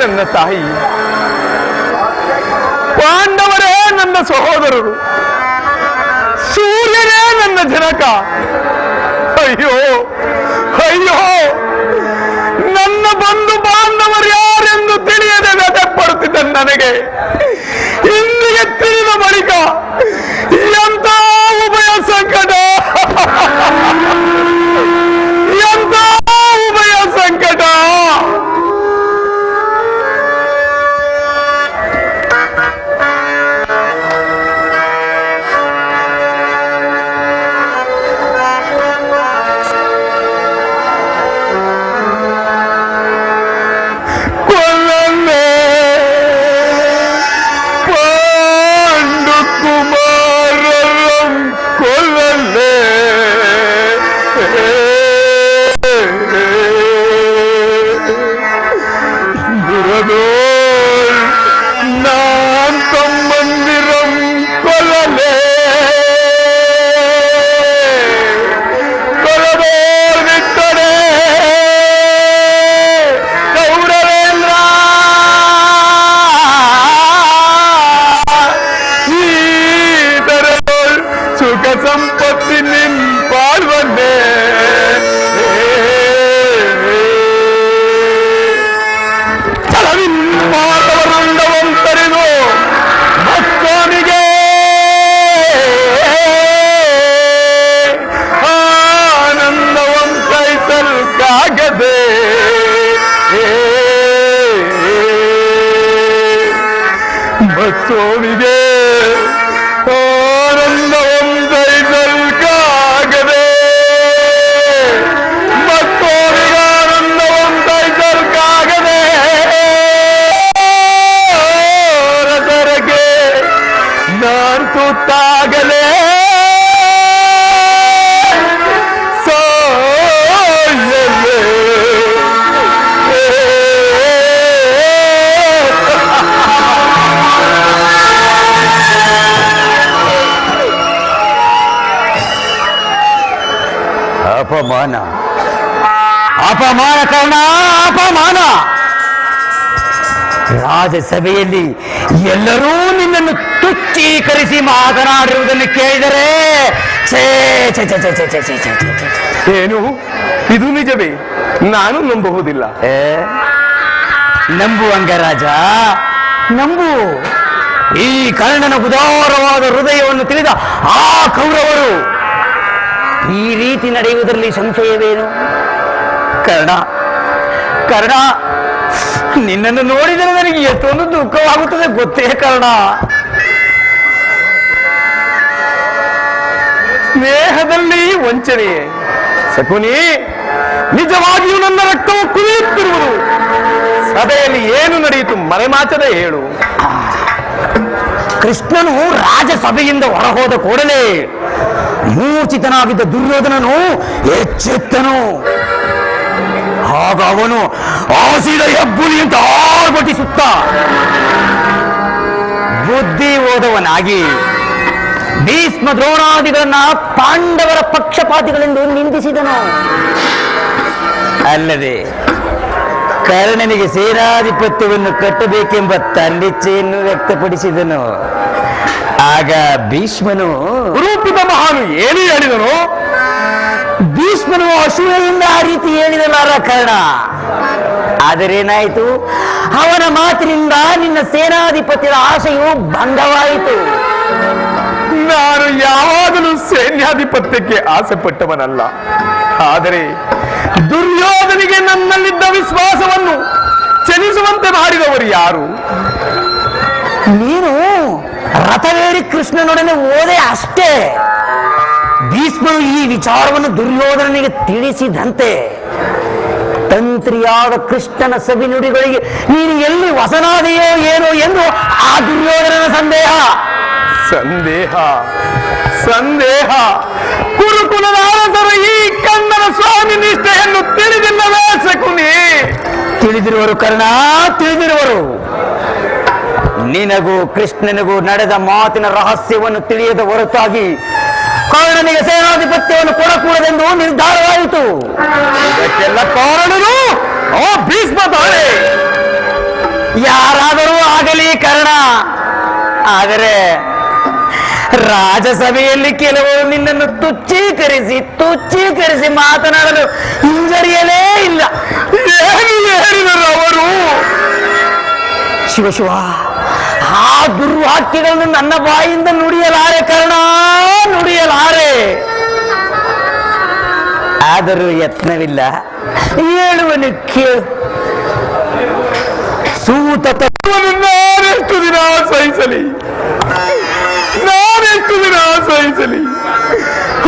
ನನ್ನ ತಾಯಿ, ಪಾಂಡವರೇ ನನ್ನ ಸಹೋದರರು, ಸೂರ್ಯನೇ ನನ್ನ ಜನಕ. ಅಯ್ಯೋ ಅಯ್ಯೋ, ನನ್ನ ಬಂಧು ಬಾಂಧವರು ಯಾರೆಂದು ತಿಳಿಯದೆ ವ್ಯಥೆ ಪಡುತ್ತಿದ್ದ ನನಗೆ ಇಂದಿಗೆ ತಿಳಿದ ಬಳಿಕ ಎಂತ ಉಭಯ ಸಂಕಟ, ಎಂತ ಉಭಯ ಸಂಕಟ. ಸಂಪತ್ತಿ ನಿಂಪಾಳ್ವನ್ನೇ ಮಾತವರಂದವಂತರಿದು ಭಕ್ತನಿಗೆ ಆನಂದವಂ ಕೈಸಲ್ಕಾಗದೆ ಭಕ್ತೋನಿಗೆ ಆನಂದವಂ ಕೈಸಲ್ಕಾಗದೆ ಭಕ್ತೋನಿಗಾನಂದವಂ ಕೈಸಲ್ಕಾಗದೆ ರಸರಗೆ ನಾನ್ ತುತ್ತಾಗಲೇ ಅಪಮಾನ, ಅಪಮಾನ ಕರ್ಣ, ಅಪಮಾನ. ರಾಜಸಭೆಯಲ್ಲಿ ಎಲ್ಲರೂ ನಿನ್ನನ್ನು ತುಚ್ಛೀಕರಿಸಿ ಮಾತನಾಡಿರುವುದನ್ನು ಕೇಳಿದರೆ ಛೇ ಛೇ ಛೇ ಛೇ ಛೇ ಛೇ ಛೇ ಛೇ ಛೇ ಛೇ. ಏನು ಇದು ನಿಜವೇ? ನಾನು ನಂಬುವುದಿಲ್ಲ. ನಂಬು ಅಂಗರಾಜ, ನಂಬು. ಈ ಕರ್ಣನ ಉದಾರವಾದ ಹೃದಯವನ್ನು ತಿಳಿದ ಆ ಕೌರವರು ಈ ರೀತಿ ನಡೆಯುವುದರಲ್ಲಿ ಸಂಶಯವೇನು? ಕರ್ಣ, ಕರ್ಣ, ನಿನ್ನನ್ನು ನೋಡಿದರೆ ನನಗೆ ಎಷ್ಟೊಂದು ದುಃಖವಾಗುತ್ತದೆ ಗೊತ್ತೇ ಕರ್ಣ. ಸ್ನೇಹದಲ್ಲಿ ವಂಚನೆ. ಶಕುನಿ, ನಿಜವಾಗಿಯೂ ನನ್ನ ರಕ್ತವು ಕುದಿಯುತ್ತಿರುವುದು. ಸಭೆಯಲ್ಲಿ ಏನು ನಡೆಯಿತು ಮರೆಮಾಚದೆ ಹೇಳು. ಕೃಷ್ಣನು ರಾಜಸಭೆಯಿಂದ ಹೊರಹೋದ ಕೂಡಲೇ ಮೂರ್ಛಿತನಾಗಿದ್ದ ದುರ್ಯೋಧನನು ಎಚ್ಚೆತ್ತನು. ಆಗ ಅವನು ಆಸಿದ ಹೆಬ್ಬುಲಿ ಅಂತ ಆರ್ಭಟಿಸುತ್ತ ಬುದ್ಧಿ ಓದವನಾಗಿ ಭೀಷ್ಮ ದ್ರೋಣಾದಿಗಳನ್ನ ಪಾಂಡವರ ಪಕ್ಷಪಾತಿಗಳೆಂದು ನಿಂದಿಸಿದನು. ಅಲ್ಲದೆ ಕರ್ಣನಿಗೆ ಸೇನಾಧಿಪತ್ಯವನ್ನು ಕಟ್ಟಬೇಕೆಂಬ ತನ್ನಿಚ್ಛೆಯನ್ನು ವ್ಯಕ್ತಪಡಿಸಿದನು. ಆಗ ಭೀಷ್ಮನು ರೂಪಿತ ಮಹಾನು ಏನು ಹೇಳಿದನು? ಭೀಷ್ಮನು ಅಸೂಯೆಯಿಂದ ಆ ರೀತಿ ಹೇಳಿದನಾರ ಕರ್ಣ. ಆದರೇನಾಯಿತು? ಅವನ ಮಾತಿನಿಂದ ನಿನ್ನ ಸೇನಾಧಿಪತ್ಯದ ಆಶೆಯು ಭಂಗವಾಯಿತು. ನಾನು ಯಾವಾಗಲೂ ಸೈನ್ಯಾಧಿಪತ್ಯಕ್ಕೆ ಆಸೆ ಪಟ್ಟವನಲ್ಲ. ಆದರೆ ದುರ್ಯೋಧನಿಗೆ ನನ್ನಲ್ಲಿದ್ದ ವಿಶ್ವಾಸವನ್ನು ಚಲಿಸುವಂತೆ ಮಾಡಿದವರು ಯಾರು? ನೀನು ರಥವೇರಿ ಕೃಷ್ಣನೊಡನೆ ಓದೆ ಅಷ್ಟೇ. ಭೀಷ್ಮನು ಈ ವಿಚಾರವನ್ನು ದುರ್ಯೋಧನನಿಗೆ ತಿಳಿಸಿದಂತೆ ತಂತ್ರಿಯಾದ ಕೃಷ್ಣನ ಸವಿನುಡಿಗಳಿಗೆ ನೀನು ಎಲ್ಲಿ ವಸನಾದೆಯೋ ಏನೋ ಎಂದು ಆ ದುರ್ಯೋಧನನ ಸಂದೇಹ. ಸಂದೇಹ ಸಂದೇಹ. ಕುರುಕುಲದ ಅರಸರು ಈ ಕನ್ನಡ ಸ್ವಾಮಿ ನಿಷ್ಠೆಯನ್ನು ತಿಳಿದಿಲ್ಲವೇ ಶಕುನಿ? ತಿಳಿದಿರುವರು ಕರ್ಣ, ತಿಳಿದಿರುವರು. ನಿನಗೂ ಕೃಷ್ಣನಿಗೂ ನಡೆದ ಮಾತಿನ ರಹಸ್ಯವನ್ನು ತಿಳಿಯದ ಹೊರತಾಗಿ ಕರ್ಣನಿಗೆ ಸೇನಾಧಿಪತ್ಯವನ್ನು ಕೊಡಕೂಡದೆಂದು ನಿರ್ಧಾರವಾಯಿತು. ಇದಕ್ಕೆಲ್ಲ ಕಾರಣನು ಆ ಭೀಷ್ಮ ತಾನೆ. ಆಗಲಿ ಕರ್ಣ. ಆದರೆ ರಾಜಸಭೆಯಲ್ಲಿ ಕೆಲವರು ನಿನ್ನನ್ನು ತುಚ್ಛೀಕರಿಸಿ ಮಾತನಾಡಲು ಹಿಂಜರಿಯಲೇ ಇಲ್ಲ. ಹೇಳಿದರು ಅವರು. ಶಿವ, ಆ ದುರ್ವಾಕ್ಯಗಳನ್ನು ನನ್ನ ಬಾಯಿಂದ ನುಡಿಯಲಾರೆ ಕರ್ಣ, ನುಡಿಯಲಾರೆ. ಆದರೂ ಯತ್ನವಿಲ್ಲ, ಹೇಳುವನು ಕೇಳು. ಸೂತ ನಾನೆಷ್ಟು ದಿನ ಸಹಿಸಲಿ,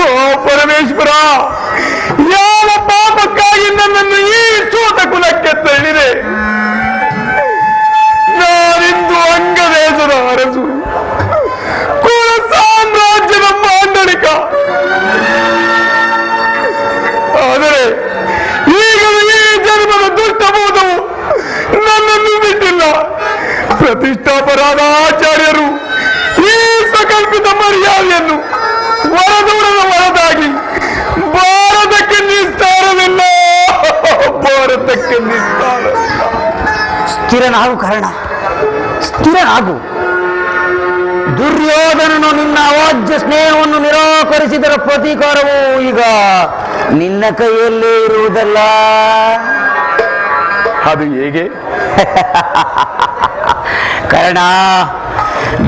ಓ ಪರಮೇಶ್ವರ, ಯಾವ ಪಾಪಕ್ಕಾಗಿ ನನ್ನನ್ನು ಈ ಸೂತ ಕುಲಕ್ಕೆ ತಳ್ಳಿದೆ? ನಾನಿಂದು ಅಂಗದೇಶದ ಅರಸು, ಕುಲ ಸಾಮ್ರಾಜ್ಯದ ಮಾಂಡಳಿಕ. ಆದರೆ ಈಗಲೂ ಈ ಜನ್ಮದ ದುಷ್ಟಭೂತವು ನನ್ನನ್ನು ಬಿಟ್ಟಿಲ್ಲ. ಪ್ರತಿಷ್ಠಾಪರಾದ ಆಚಾರ್ಯರು ಈ ಸಕಲ್ಪಿತ ಮರ್ಯಾದೆಯನ್ನು ಹೊರದಾಗಿ ಭಾರತಕ್ಕೆ ನಿಸ್ತಾರವಿಲ್ಲ. ಸ್ಥಿರನಾಗು ಕರ್ಣ, ಸ್ಥಿರನಾಗು. ದುರ್ಯೋಧನನು ನಿನ್ನ ಅವಾಜ್ಯ ಸ್ನೇಹವನ್ನು ನಿರಾಕರಿಸಿದರ ಪ್ರತೀಕಾರವು ಈಗ ನಿನ್ನ ಕೈಯಲ್ಲೇ ಇರುವುದಲ್ಲ. ಅದು ಹೇಗೆ? ಕರ್ಣ,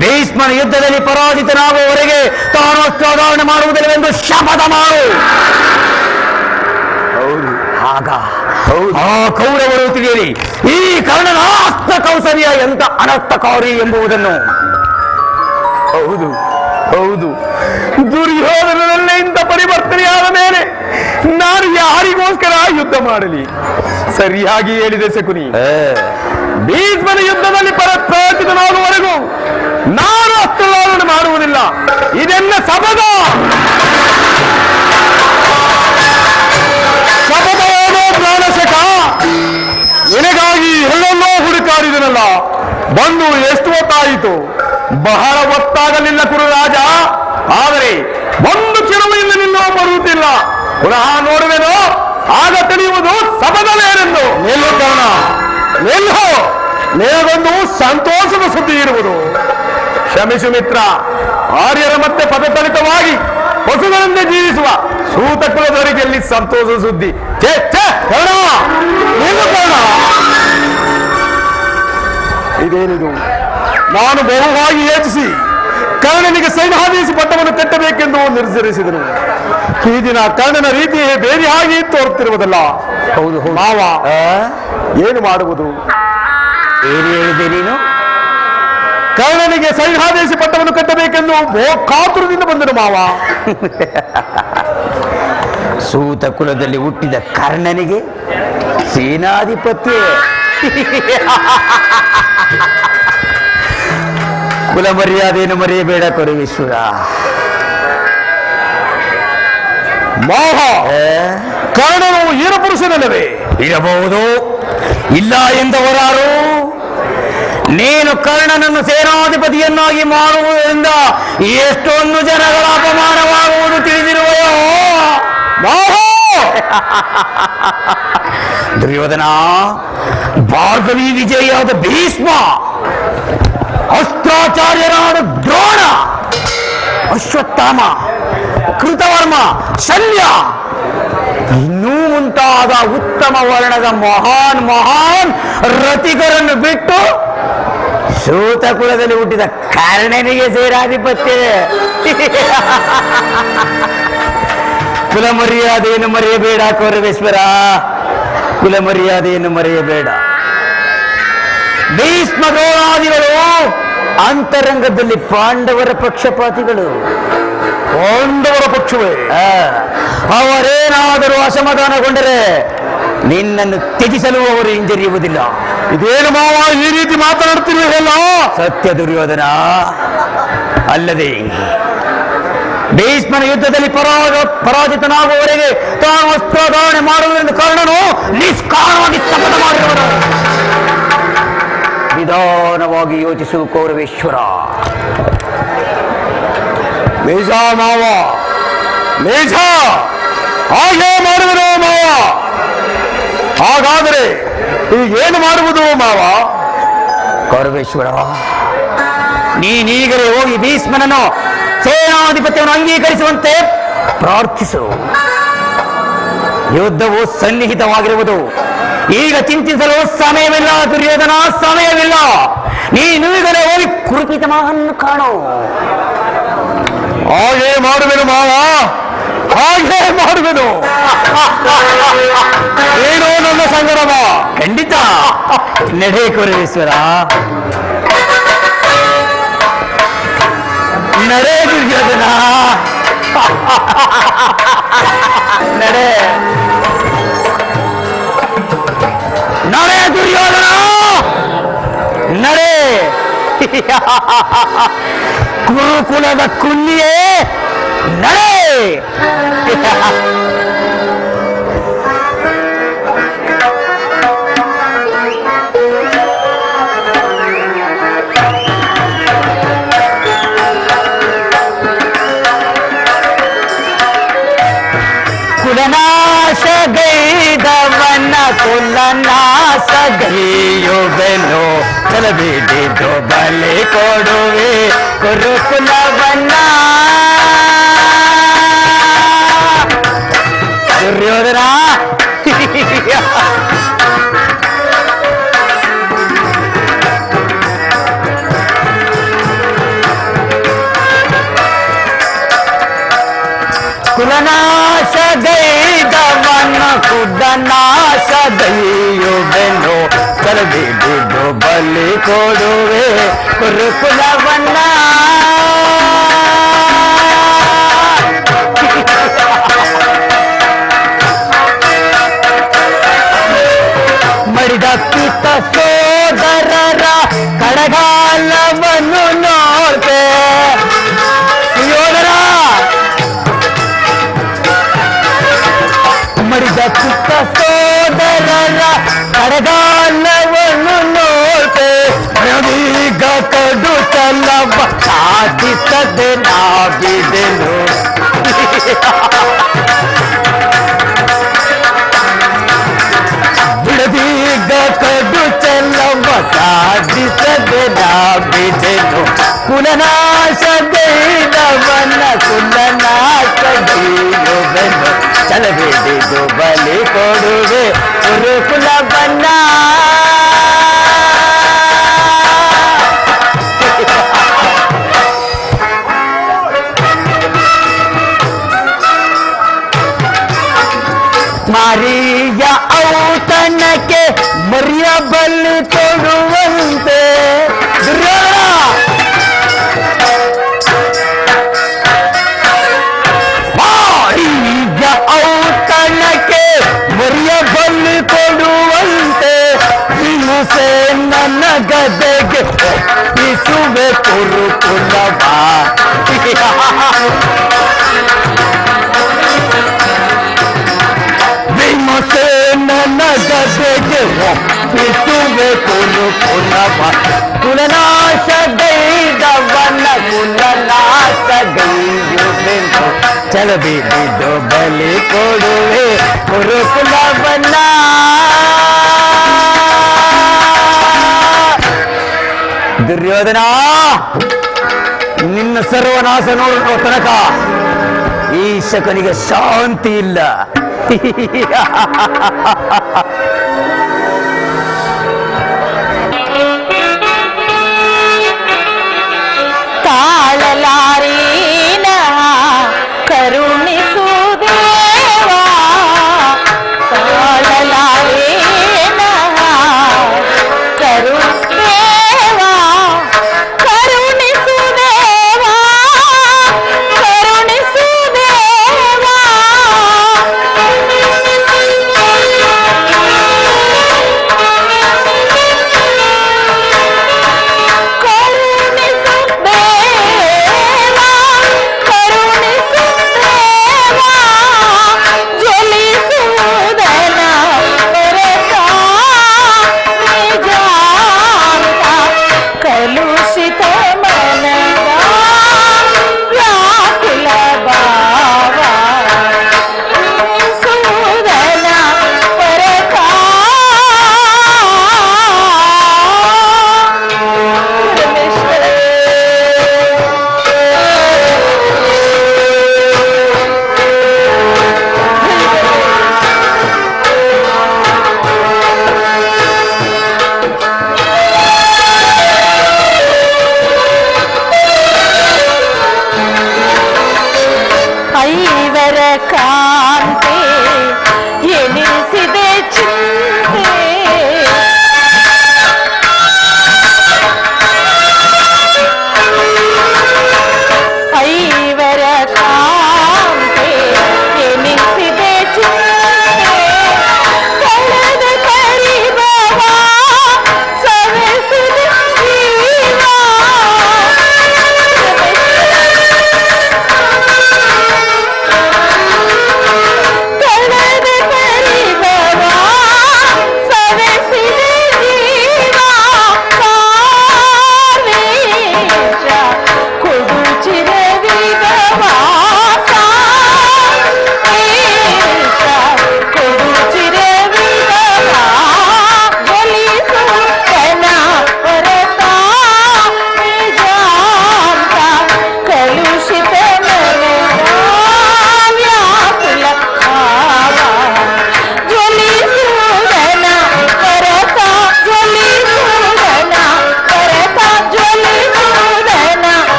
ಭೀಷ್ಮನ ಯುದ್ಧದಲ್ಲಿ ಪರಾಜಿತನಾಗುವವರೆಗೆ ತಾನು ಅಸ್ತ್ರಾಧಾರಣೆ ಮಾಡುವುದಿಲ್ಲವೆಂದು ಶಪಥ ಮಾಡು. ಆಗ ಆ ಕೌರವರು ತಿಳಿಯಲಿ ಈ ಕರ್ಣನ ಅಸ್ತ್ರ ಕೌಸಲ್ಯ ಎಂತ ಅನರ್ಥಕಾರಿ ಎಂಬುದನ್ನು. ಹೌದು, ದುರ್ಯೋಧನದಲ್ಲೇ ಇಂಥ ಪರಿವರ್ತನೆಯಾದ ಮೇಲೆ ನಾನು ಯಾರಿಗೋಸ್ಕರ ಯುದ್ಧ ಮಾಡಲಿ? ಸರಿಯಾಗಿ ಹೇಳಿದೆ ಶಕುನಿ. ಭೀಷ್ಮನ ಯುದ್ಧದಲ್ಲಿ ಪರಾಜಿತನಾಗುವವರೆಗೂ ನಾನು ಅಸ್ತ್ರಾಧಾರಣೆ ಮಾಡುವುದಿಲ್ಲ. ಇದೆಲ್ಲ ಶಪಥ. ಶಪಥವೇನೋ ಪ್ರಾಣಶಕ. ನಿನಗಾಗಿ ಎಲ್ಲೆಲ್ಲೋ ಹುಡುಕಾಡಿದನಲ್ಲ, ಬಂದು ಎಷ್ಟು ಹೊತ್ತಾಯಿತು? ಬಹಳ ಹೊತ್ತಾಗಲಿಲ್ಲ ಕುರುರಾಜ. ಆದರೆ ಒಂದು ಕ್ಷಣವಿಲ್ಲ ನಿಲ್ಲೋ ಬರುತ್ತಿಲ್ಲ. ಪುನಃ ನೋಡುವೆನೋ ಆಗ ತಿಳಿಯುವುದು ಶಪಥವೇನೆಂದು. ನಿಲ್ಲುತ್ತಾನ, ನಿಲ್ಲು. ನಿನಗೊಂದು ಸಂತೋಷದ ಸುದ್ದಿ ಇರುವುದು. ಕ್ಷಮಿಸು ಮಿತ್ರ, ಆರ್ಯರ ಮತ್ತೆ ಪದತಲಿತವಾಗಿ ಪಶುಗಳಂತೆ ಜೀವಿಸುವ ಸೂತ ಕುಲದವರಿಗೆ ಎಲ್ಲಿ ಸಂತೋಷದ ಸುದ್ದಿ? ಇದೇನಿದು? ನಾನು ಬಹುವಾಗಿ ಯೋಚಿಸಿ ಕರ್ಣನಿಗೆ ಸೈನ್ಯಾಧೀಶ ಪಟ್ಟವನ್ನು ಕಟ್ಟಬೇಕೆಂದು ನಿರ್ಧರಿಸಿದನು. ಈ ದಿನ ಕರ್ಣನ ರೀತಿ ಬೇರೆಯಾಗಿ ತೋರುತ್ತಿರುವುದಲ್ಲ. ಹೌದು ಮಾವ, ಏನು ಮಾಡುವುದು? ಏನು ಹೇಳಿದೆ ನೀನು? ಕರ್ಣನಿಗೆ ಸೈನ್ಯಾಧೀಶ ಪಟ್ಟವನ್ನು ಕಟ್ಟಬೇಕೆಂದು ಕಾತುರದಿಂದ ಬಂದನು ಮಾವ. ಸೂತ ಕುಲದಲ್ಲಿ ಹುಟ್ಟಿದ ಕರ್ಣನಿಗೆ ಸೇನಾಧಿಪತ್ಯ. ಕುಲ ಮರ್ಯಾದೆಯನ್ನು ಮರೆಯಬೇಡ ಕೊರವೇಶ್ವರ. ಮಾವ, ಕರ್ಣನು ವೀರಪುರುಷನಲ್ಲವೇ? ಇರಬಹುದು, ಇಲ್ಲ ಎಂದವರಾರು? ನೀನು ಕರ್ಣನನ್ನು ಸೇನಾಧಿಪತಿಯನ್ನಾಗಿ ಮಾಡುವುದರಿಂದ ಎಷ್ಟೊಂದು ಜನಗಳ ಅಪಮಾನವಾಗುವುದು ತಿಳಿದಿರುವೆಯೋ? ದುರ್ಯೋಧನ, ಭಾರ್ಗವಿ ವಿಜಯಿಯಾದ ಭೀಷ್ಮ, ಅಸ್ತ್ರಾಚಾರ್ಯರಾದ ದ್ರೋಣ, ಅಶ್ವತ್ಥಾಮ, ಕೃತವರ್ಮ, ಶಲ್ಯ, ಇನ್ನೂ ಮುಂತಾದ ಉತ್ತಮ ವರ್ಣದ ಮಹಾನ್ ರಥಿಕರನ್ನು ಬಿಟ್ಟು ಸೂತ ಕುಲದಲ್ಲಿ ಹುಟ್ಟಿದ ಕರ್ಣನಿಗೆ ಸೇನಾಧಿಪತ್ಯ. ಕುಲ ಮರ್ಯಾದೆಯನ್ನು ಮರೆಯಬೇಡ ಕೌರವೇಶ್ವರ, ಕುಲ ಮರ್ಯಾದೆಯನ್ನು ಮರೆಯಬೇಡ. ಭೀಷ್ಮ ದ್ರೋಣಾದಿಗಳು ಅಂತರಂಗದಲ್ಲಿ ಪಾಂಡವರ ಪಕ್ಷಪಾತಿಗಳು. ಪಾಂಡವರ ಪಕ್ಷವೇ? ಅವರೇನಾದರೂ ಅಸಮಾಧಾನಗೊಂಡರೆ ನಿನ್ನನ್ನು ತ್ಯಜಿಸಲು ಅವರು ಹಿಂಜರಿಯುವುದಿಲ್ಲ. ಇದೇನು ಮಾವ ಈ ರೀತಿ ಮಾತನಾಡ್ತಿರುವೆಲ್ಲ? ಸತ್ಯ ದುರ್ಯೋಧನ. ಅಲ್ಲದೆ ಭೀಷ್ಮನ ಯುದ್ಧದಲ್ಲಿ ಪರಾಜಿತನಾಗುವವರೆಗೆ ತಾನು ಅಸ್ತ್ರಾಧಾರಣೆ ಮಾಡುವುದೆಂದು ಕರ್ಣನು ನಿಷ್ಕಾರಣವಾಗಿ ಶಪಥ ಮಾಡಿದವನು. ನಿಧಾನವಾಗಿ ಯೋಚಿಸು ಕೌರವೇಶ್ವರ. ನಿಜ ಮಾವ, ನಿಜ. ಹಾಗೆ ಮಾಡುವುದು ಮಾವ. ಹಾಗಾದರೆ ಈಗೇನು ಮಾಡುವುದು ಮಾವ? ಕೌರವೇಶ್ವರ, ನೀನೀಗಲೇ ಹೋಗಿ ಭೀಷ್ಮನನ್ನು ಸೇನಾಧಿಪತಿಯನ್ನು ಅಂಗೀಕರಿಸುವಂತೆ ಪ್ರಾರ್ಥಿಸು. ಯುದ್ಧವು ಸನ್ನಿಹಿತವಾಗಿರುವುದು. ಈಗ ಚಿಂತಿಸಲು ಸಮಯವಿಲ್ಲ ದುರ್ಯೋಧನ, ಸಮಯವಿಲ್ಲ. ನೀನು ಈಗಲೇ ಹೋಗಿ ಕುರುಪಿತಮಹನ್ನು ಕಾಣು. ಹಾಗೆ ಮಾಡುವೆನು ಮಾವ, ಹಾಗೆ ಮಾಡುವೆನು. ಏನೋ ನನ್ನ ಸಂಗಮ. ಖಂಡಿತ ನಡೆ ಕೌರವೇಶ್ವರ, ನಡೆ ದುರ್ಯೋಧನ, ನಡೆ ನಡೆ ದುರ್ಯೋಧನ, ನಡೆ. ಕುರುಕುಲದ ಕುಲ್ಲಿಯೇ ನಡೆ. ಕುಲನಾಶ ಗೈದವನ ಕುಲನಾಶ ಗೈಯುವೆನು, ಚಲಬಿಡಿದು ಬಲೆ ಕೊಡುವೆ ಕುರುಕುಲವನ್ನ. ದುರ್ಯೋಧನ, ಕುಲನಾಶ ಗೈದವನ ಕುಲನಾಶ ಗೈಯುವೆನು, ಚಲಬಿಡಿದು ಬಲಿ ಕೊಡುವೆ ಕುರುಕುಲವನ್ನ. ಮಡಿದ ಪಿತ ಸೋದರರ ಕಡಗಾಲವನ್ನು ನೋಡ್ತೆ. ಸುಯೋಧನ, ಮಡಿದ ಪಿತ ಸೋದರರ ಕಡಗಾಲವನ್ನು ನೋಡ್ತೆ. ರವೀಗ ಕಡು ತಲವ ಸಾಧಿಸದೆ ನಾವಿದೆನು. ಬಿಡದೀಗ ಕಡು ಚೆಲ್ಲವ ಸಾಧಿಸದೆ ನಾವಿದೆನು. ಕುಲನಾಶ ಗೈದವನ ಕುಲನಾಶ ಗೈಯುವೆನು, ಚಲಬಿಡಿದು ಬಲಿ ಕೊಡುವೆ ಕುರುಕುಲವನ್ನ. ಮಾರಿಯ ಔತಣಕ್ಕೆ ಮರಿಯ ಬಲಿ ಕೊಡುವಂತೆ. ದುರ್ಯೋಧನ, ಮಾರಿಯ ಔತಣಕ್ಕೆ ಮರಿಯ ಬಲಿ ಕೊಡುವಂತೆ. ಹಿಂಸೆ ನನ್ನ ಗದೆಗೆ ಒಪ್ಪಿಸುವೆ ಕುರುಕುಲವ. ನನ್ನ ಗದೆಗೆ ಒಪ್ಪಿಸುವೆ ಕುರುಕುಲವ. ಕುಲನಾಶ ಗೈದವನ ಕುಲನಾಶ ಗೈಯುವೆನು, ಚಲಬಿಡಿದು ಬಲಿ ಕೊಡುವೆ ಕುರುಕುಲವನ್ನ. ದುರ್ಯೋಧನ, ನಿನ್ನ ಸರ್ವನಾಶ ನೋಡುವ ತನಕ ಈ ಶಕನಿಗೆ ಶಾಂತಿ ಇಲ್ಲ. ತಾಳಲಾರೀನ ಕರುಣಿಸು ದೇವಾ, ತಾಳಲಾರೀನ ಕರುಣೇವಾ, ಕರುಣಿಸು ದೇವಾ, ಕರುಣಿಸು ದೇವಾ.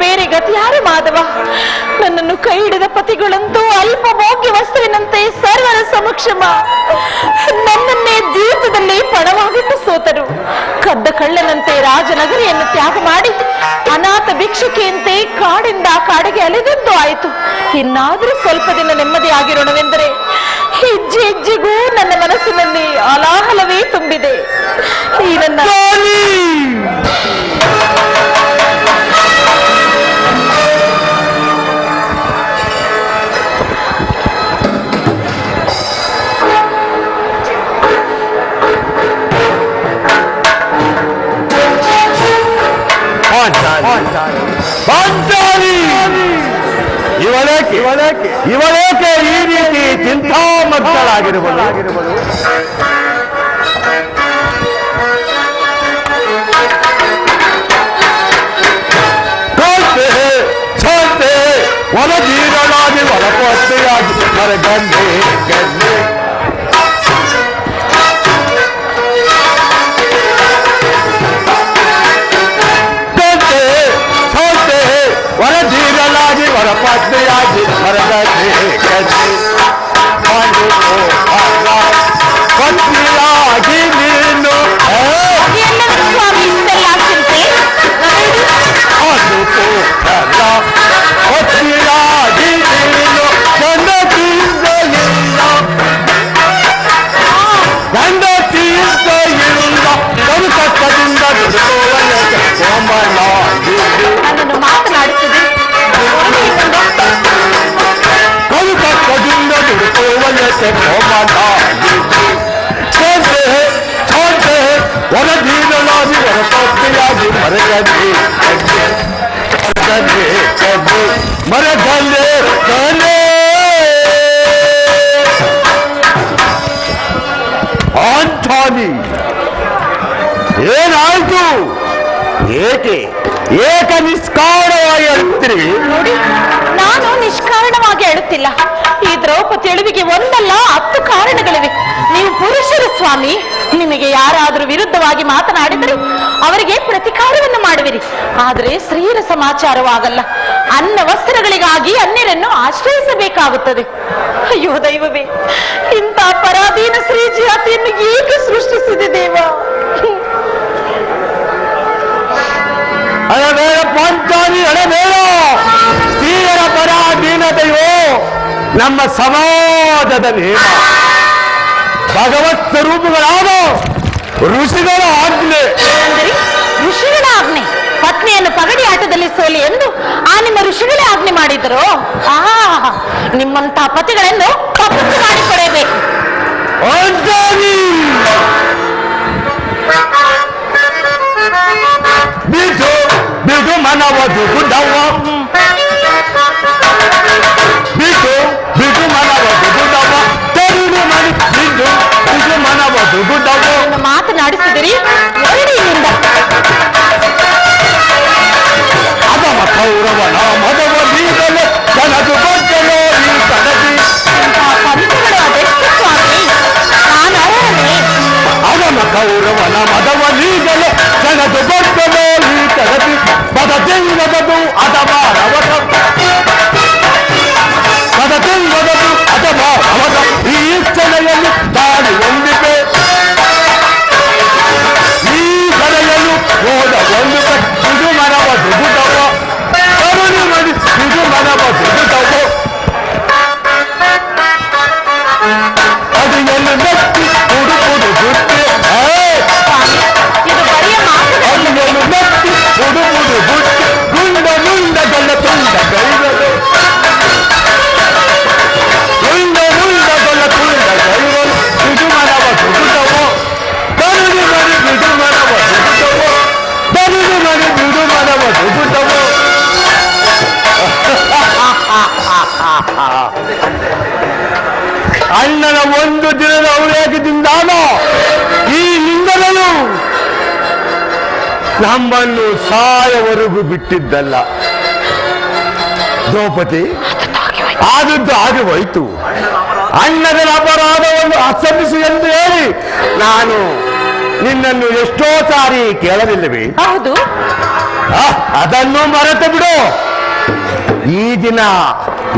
ಬೇರೆ ಗತಿಯಾರು ಮಾಧವ. ನನ್ನನ್ನು ಕೈ ಹಿಡಿದ ಪತಿಗಳಂತೂ ಅಲ್ಪ ಭೋಗ್ಯ ವಸ್ತುವಿನಂತೆ ಸರ್ವರ ಸಮಕ್ಷಮ ನನ್ನನ್ನೇ ಜೀವಿತದಲ್ಲಿ ಪಣವಾಗಿಟ್ಟು ಸೋತರು. ಕದ್ದ ಕಳ್ಳನಂತೆ ರಾಜನಗರಿಯನ್ನು ತ್ಯಾಗ ಮಾಡಿ ಅನಾಥ ಭಿಕ್ಷುಕಿಯಂತೆ ಕಾಡಿಂದ ಕಾಡಿಗೆ ಅಲೆದದ್ದು ಆಯಿತು. ಇನ್ನಾದರೂ ಸ್ವಲ್ಪ ದಿನ ನೆಮ್ಮದಿ ಆಗಿರೋಣವೆಂದರೆ ಹೆಜ್ಜೆ ಹೆಜ್ಜೆಗೂ ನನ್ನ ಮನಸ್ಸಿನಲ್ಲಿ ಹಲಾಹಲವೇ ತುಂಬಿದೆ. ಈ ನನ್ನ ಪಾಂಚಾಲಿ ಇವಳೇಕೆ ಈ ರೀತಿ ಚಿಂತಾಮಗ್ನಳಾಗಿರುವಳು? ಹೊರಜೀರನಾಗಿ ಹೊರಪತ್ತೆಯಾಗಿ ಹೊರಗಂಡೆ ಗಂಡೆ ಹೊರಜೀರನಾಗಿ ಹೊರಪತ್ತೆಯಾಗಿ ಹೊರಗಂಡೆ ಗಂಡೆ ಪತ್ನಿಯಾಗಿ ನೀನು ಸ್ವಾಮಿ ಇಷ್ಟೆಲ್ಲ ಚಿಂತೆ ಅದು ಪುತ್ರ ಪತ್ನಿಯಾಗಿ ನೀನು ಗಂಡತಿಯಿಂದ ಇಲ್ಲ ಗಂಡತಿಯಿಂದ ಇಲ್ಲ ಕರುಕಟ್ಟದಿಂದ ದುಡುಕೋವನೆಗೆ ಕೋಮಲಾಗಿದ್ದು ನನ್ನನ್ನು ಮಾತನಾಡುತ್ತದೆ. ಕರುಕಟ್ಟದಿಂದ ದುಡುಕೋವನೆಗೆ ಕೋಮಲಾಗಿದ್ದು ಛೋಟೆ ಹೊರದೀನಲಾಗಿ ಹೊರಪತ್ನಿಯಾಗಿ ಮರಗಂಡೆ ಮರಗಂಡೆ ಮರಗಂಡೆ ಗಂಡೆ ಆಂಟಾನಿ ಏನಾಯ್ತು? ಏಕೆ ನಿಷ್ಕಾರಣವಾಗಿ ಅಳುತ್ತೀರಿ? ನೋಡಿ, ನಾನು ನಿಷ್ಕಾರಣವಾಗಿ ಅಳುತ್ತಿಲ್ಲ. ಈ ದ್ರೌಪದಿ ಅಳುವಿಗೆ ಒಂದಲ್ಲ 10 ಕಾರಣಗಳಿವೆ. ನೀವು ಪುರುಷರು ಸ್ವಾಮಿ, ನಿಮಗೆ ಯಾರಾದರೂ ವಿರುದ್ಧವಾಗಿ ಮಾತನಾಡಿದರೆ ಅವರಿಗೆ ಪ್ರತಿಕಾರವನ್ನು ಮಾಡುವಿರಿ. ಆದರೆ ಸ್ತ್ರೀಯರ ಸಮಾಚಾರವಾಗಲ್ಲ. ಅನ್ನ ವಸ್ತ್ರಗಳಿಗಾಗಿ ಅನ್ಯರನ್ನು ಆಶ್ರಯಿಸಬೇಕಾಗುತ್ತದೆ. ಅಯ್ಯೋ ದೈವವೇ, ಇಂಥ ಪರಾಧೀನ ಸ್ತ್ರೀ ಜಾತಿಯನ್ನು ಏಕೆ ಸೃಷ್ಟಿಸಿದೆ ದೇವ? ಅಳಬೇಡ ಪಾಂಚಾಲಿ, ಅಳಬೇಡ. ಸ್ತ್ರೀಯರ ಪರಾಧೀನತೆಯು ನಮ್ಮ ಸಮಾಜದ ನೇಮ. ಭಗವತ್ ಸ್ವರೂಪಗಳಾದ ಋಷಿಗಳ ಆಜ್ಞೆ. ಅಂದರೆ ಋಷಿಗಳ ಆಜ್ಞೆ? ಪತ್ನಿಯನ್ನು ಪಗಡಿ ಆಟದಲ್ಲಿ ಸೋಲಿ ಎಂದು ಆ ನಿಮ್ಮ ಋಷಿಗಳೇ ಆಜ್ಞೆ ಮಾಡಿದರು. ನಿಮ್ಮಂತ ಪತಿಗಳನ್ನು ತಪಸ್ಸು ಮಾಡಿಕೊಡಬೇಕು. ಬಿಡು ಬಿಡು ಮನವದು ಗುಡವ, ಬಿಡು ಬಿಡು ಮನವದು ಗುಡವ, ತರುಣಿ ಮನಿ ಬಿಡು ಬಿಡು ಮನವದು ಗುಡವ. ಮಾತನಾಡಿಸಿದಿರಿ ಎರಡಿನಿಂದ ಅದಮ ಕೌರವನ ಮದವ ಬೀಗಲು ಜನದು ಬಗ್ಗಲು ಈ ಕಡದಿ. ಪಂಥಗಳು ಅದೆಷ್ಟು ಸ್ವಾಮಿ, ನಾನು ಅವರನ್ನೇ. ಅದಮ ಕೌರವನ ಮದವ ನೀಗಲು ಜನದು ಬಗ್ಗಲು ಈ ಕಡದಿ. ಬದತಿಂಗದದು ಅದಮಾನವದ ಬದತಿಂಗದದು ಅದಮಾನವದ ಈ ಇಚ್ಛನೆಯನ್ನು ದಾಳಿ ಹೊಂದಿದೆ. ಈ ಕಲೆಯನ್ನು ಹೋದ ಒಂದು ಇದು ಮನವ ದುಗುದವ, ಕರುಣಿ ಮಡಿ ಇದು ಮನವ ದುಗುದವ. ಅದು ಎಲ್ಲಿ ಮೆಚ್ಚಿ ಹುಡುಕುದು ಬುಟ್ಟಿ, ಇದು ಬರಿಯ ಮಾತುಗಳು. ಅದು ಎಲ್ಲಿ ಮೆಚ್ಚಿ ಹುಡುಕುದು ಬುಟ್ಟಿ, ಗುಂಡ ಮುಂಡಗಲ್ಲ ತುಂಡ ಕೈಗಳು, ಗುಂಡ ಮುಂಡಗಲ್ಲ ತುಂಡ ಕೈಗಳು. ಇದು ಮನವ ದುಗುದವ, ಕರುಣಿ ಮಡಿ ಇದು ಮನವ ದುಗುದವ, ಕರುಣಿ ಮಡಿ ಇದು ಮನವ ದುಗುದವ. ಅಣ್ಣನ ಒಂದು ದಿನದ ಔರೇಖದಿಂದಾದ ಈ ನಿಂದನೆಯು ನಮ್ಮನ್ನು ಸಾಯವರೆಗೂ ಬಿಟ್ಟಿದ್ದಲ್ಲ. ದ್ರೌಪದಿ, ಆದದ್ದು ಆಗಿ ಹೋಯಿತು. ಅಣ್ಣನ ಅಪರಾಧವನ್ನು ಅಸಮಿಸು ಎಂದು ಹೇಳಿ ನಾನು ನಿನ್ನನ್ನು ಎಷ್ಟೋ ಸಾರಿ ಕೇಳಲಿಲ್ಲವೇ? ಹೌದು, ಅದನ್ನು ಮರೆತು ಬಿಡು. ಈ ದಿನ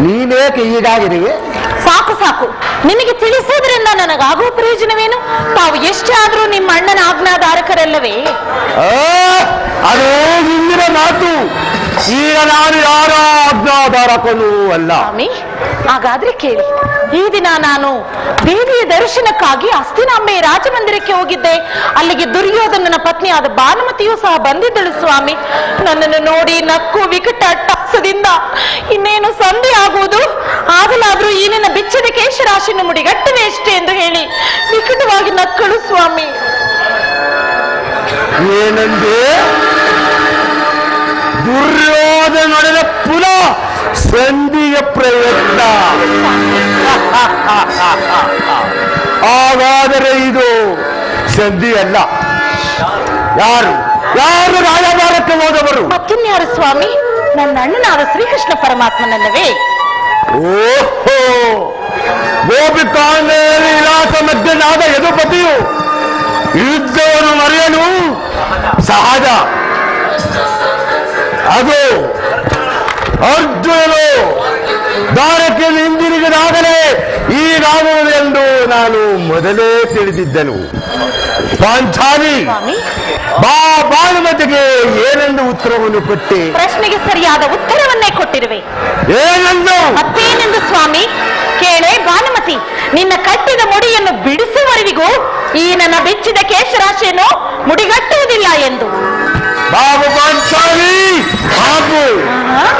ನೀನೇಕೆ ಹೀಗಾಗಿರುವೆ? ಸಾಕು ಸಾಕು, ನಿಮಗೆ ತಿಳಿಸೋದ್ರಿಂದ ನನಗಾಗುವ ಪ್ರಯೋಜನವೇನು? ತಾವು ಎಷ್ಟೇ ಆದ್ರೂ ನಿಮ್ಮ ಅಣ್ಣನ ಆಜ್ಞಾಧಾರಕರಲ್ಲವೇ? ಅದು ಹಿಂದಿನ ಮಾತು. ಈಗ ನಾನು ಯಾರ ಆಜ್ಞಾಧಾರಕನೂ ಅಲ್ಲ. ಸ್ವಾಮಿ, ಹಾಗಾದ್ರೆ ಕೇಳಿ. ಈ ದಿನ ನಾನು ದೇವಿಯ ದರ್ಶನಕ್ಕಾಗಿ ಹಸ್ತಿನಾಂಬೆ ರಾಜಮಂದಿರಕ್ಕೆ ಹೋಗಿದ್ದೆ. ಅಲ್ಲಿಗೆ ದುರ್ಯೋಧನನ ಪತ್ನಿಯಾದ ಭಾನುಮತಿಯೂ ಸಹ ಬಂದಿದ್ದಳು. ಸ್ವಾಮಿ, ನನ್ನನ್ನು ನೋಡಿ ನಕ್ಕು ವಿಕಟ ಅಟ್ಟಹಾಸದಿಂದ ಇನ್ನೇನು ಸಂಧಿ ಆಗುವುದು, ಆಗಲಾದ್ರೂ ಈ ನಿನ್ನ ಬಿಚ್ಚದ ಕೇಶರಾಶಿಯನ್ನು ಮುಡಿಗಟ್ಟುವೆ ಅಷ್ಟೇ ಎಂದು ಹೇಳಿ ವಿಕಟವಾಗಿ ನಕ್ಕಳು. ಸ್ವಾಮಿ, ಏನಂದೆ? ದುರ್ಯೋಧನ ನಡೆದ ಪುನಃ ಸಂಧಿಯ ಪ್ರಯತ್ನ. ಹಾಗಾದರೆ ಇದು ಸಂಧಿ ಅಲ್ಲ. ಯಾರು ಯಾರು ರಾಜಭಾರಕ್ಕೆ ಹೋದವರು? ಮತ್ತಿನ್ಯಾರು ಸ್ವಾಮಿ? ನನ್ನ ಅಣ್ಣನಾದ ಶ್ರೀಕೃಷ್ಣ ಪರಮಾತ್ಮನಲ್ಲವೇ? ಓಹೋ, ಗೋಪಿಕಾಂಡೆಯಲ್ಲಿ ವಿಲಾಸ ಮಧ್ಯನಾದ ಯದುಪತಿಯು ಯುದ್ಧವನ್ನು ಮರೆಯಲು ಸಹಜ. ಅದು ಅರ್ಜುನನು ದಾರಕ್ಕೆ ಹಿಂದಿರುಗಿದಾಗಲೇ ಈಗಾಗುವುದು ಎಂದು ನಾನು ಮೊದಲೇ ತಿಳಿದಿದ್ದನು. ಪಾಂಚಾಲಿ, ಭಾನುಮತಿಗೆ ಏನೆಂದು ಉತ್ತರವನ್ನು ಕೊಟ್ಟೆ? ಪ್ರಶ್ನೆಗೆ ಸರಿಯಾದ ಉತ್ತರವನ್ನೇ ಕೊಟ್ಟಿರುವೆ. ಏನೆಂದು? ಮತ್ತೇನೆಂದು ಸ್ವಾಮಿ? ಕೇಳೆ ಭಾನುಮತಿ, ನಿನ್ನ ಕಟ್ಟಿದ ಮುಡಿಯನ್ನು ಬಿಡಿಸುವವರೆಗೂ ಈ ನನ್ನ ಬೆಚ್ಚಿದ ಕೇಶರಾಶಿಯನ್ನು ಮುಡಿಗಟ್ಟುವುದಿಲ್ಲ ಎಂದು. ಬಾಬು ಪಾಂಚಾಲಿ, ಹಾಗೂ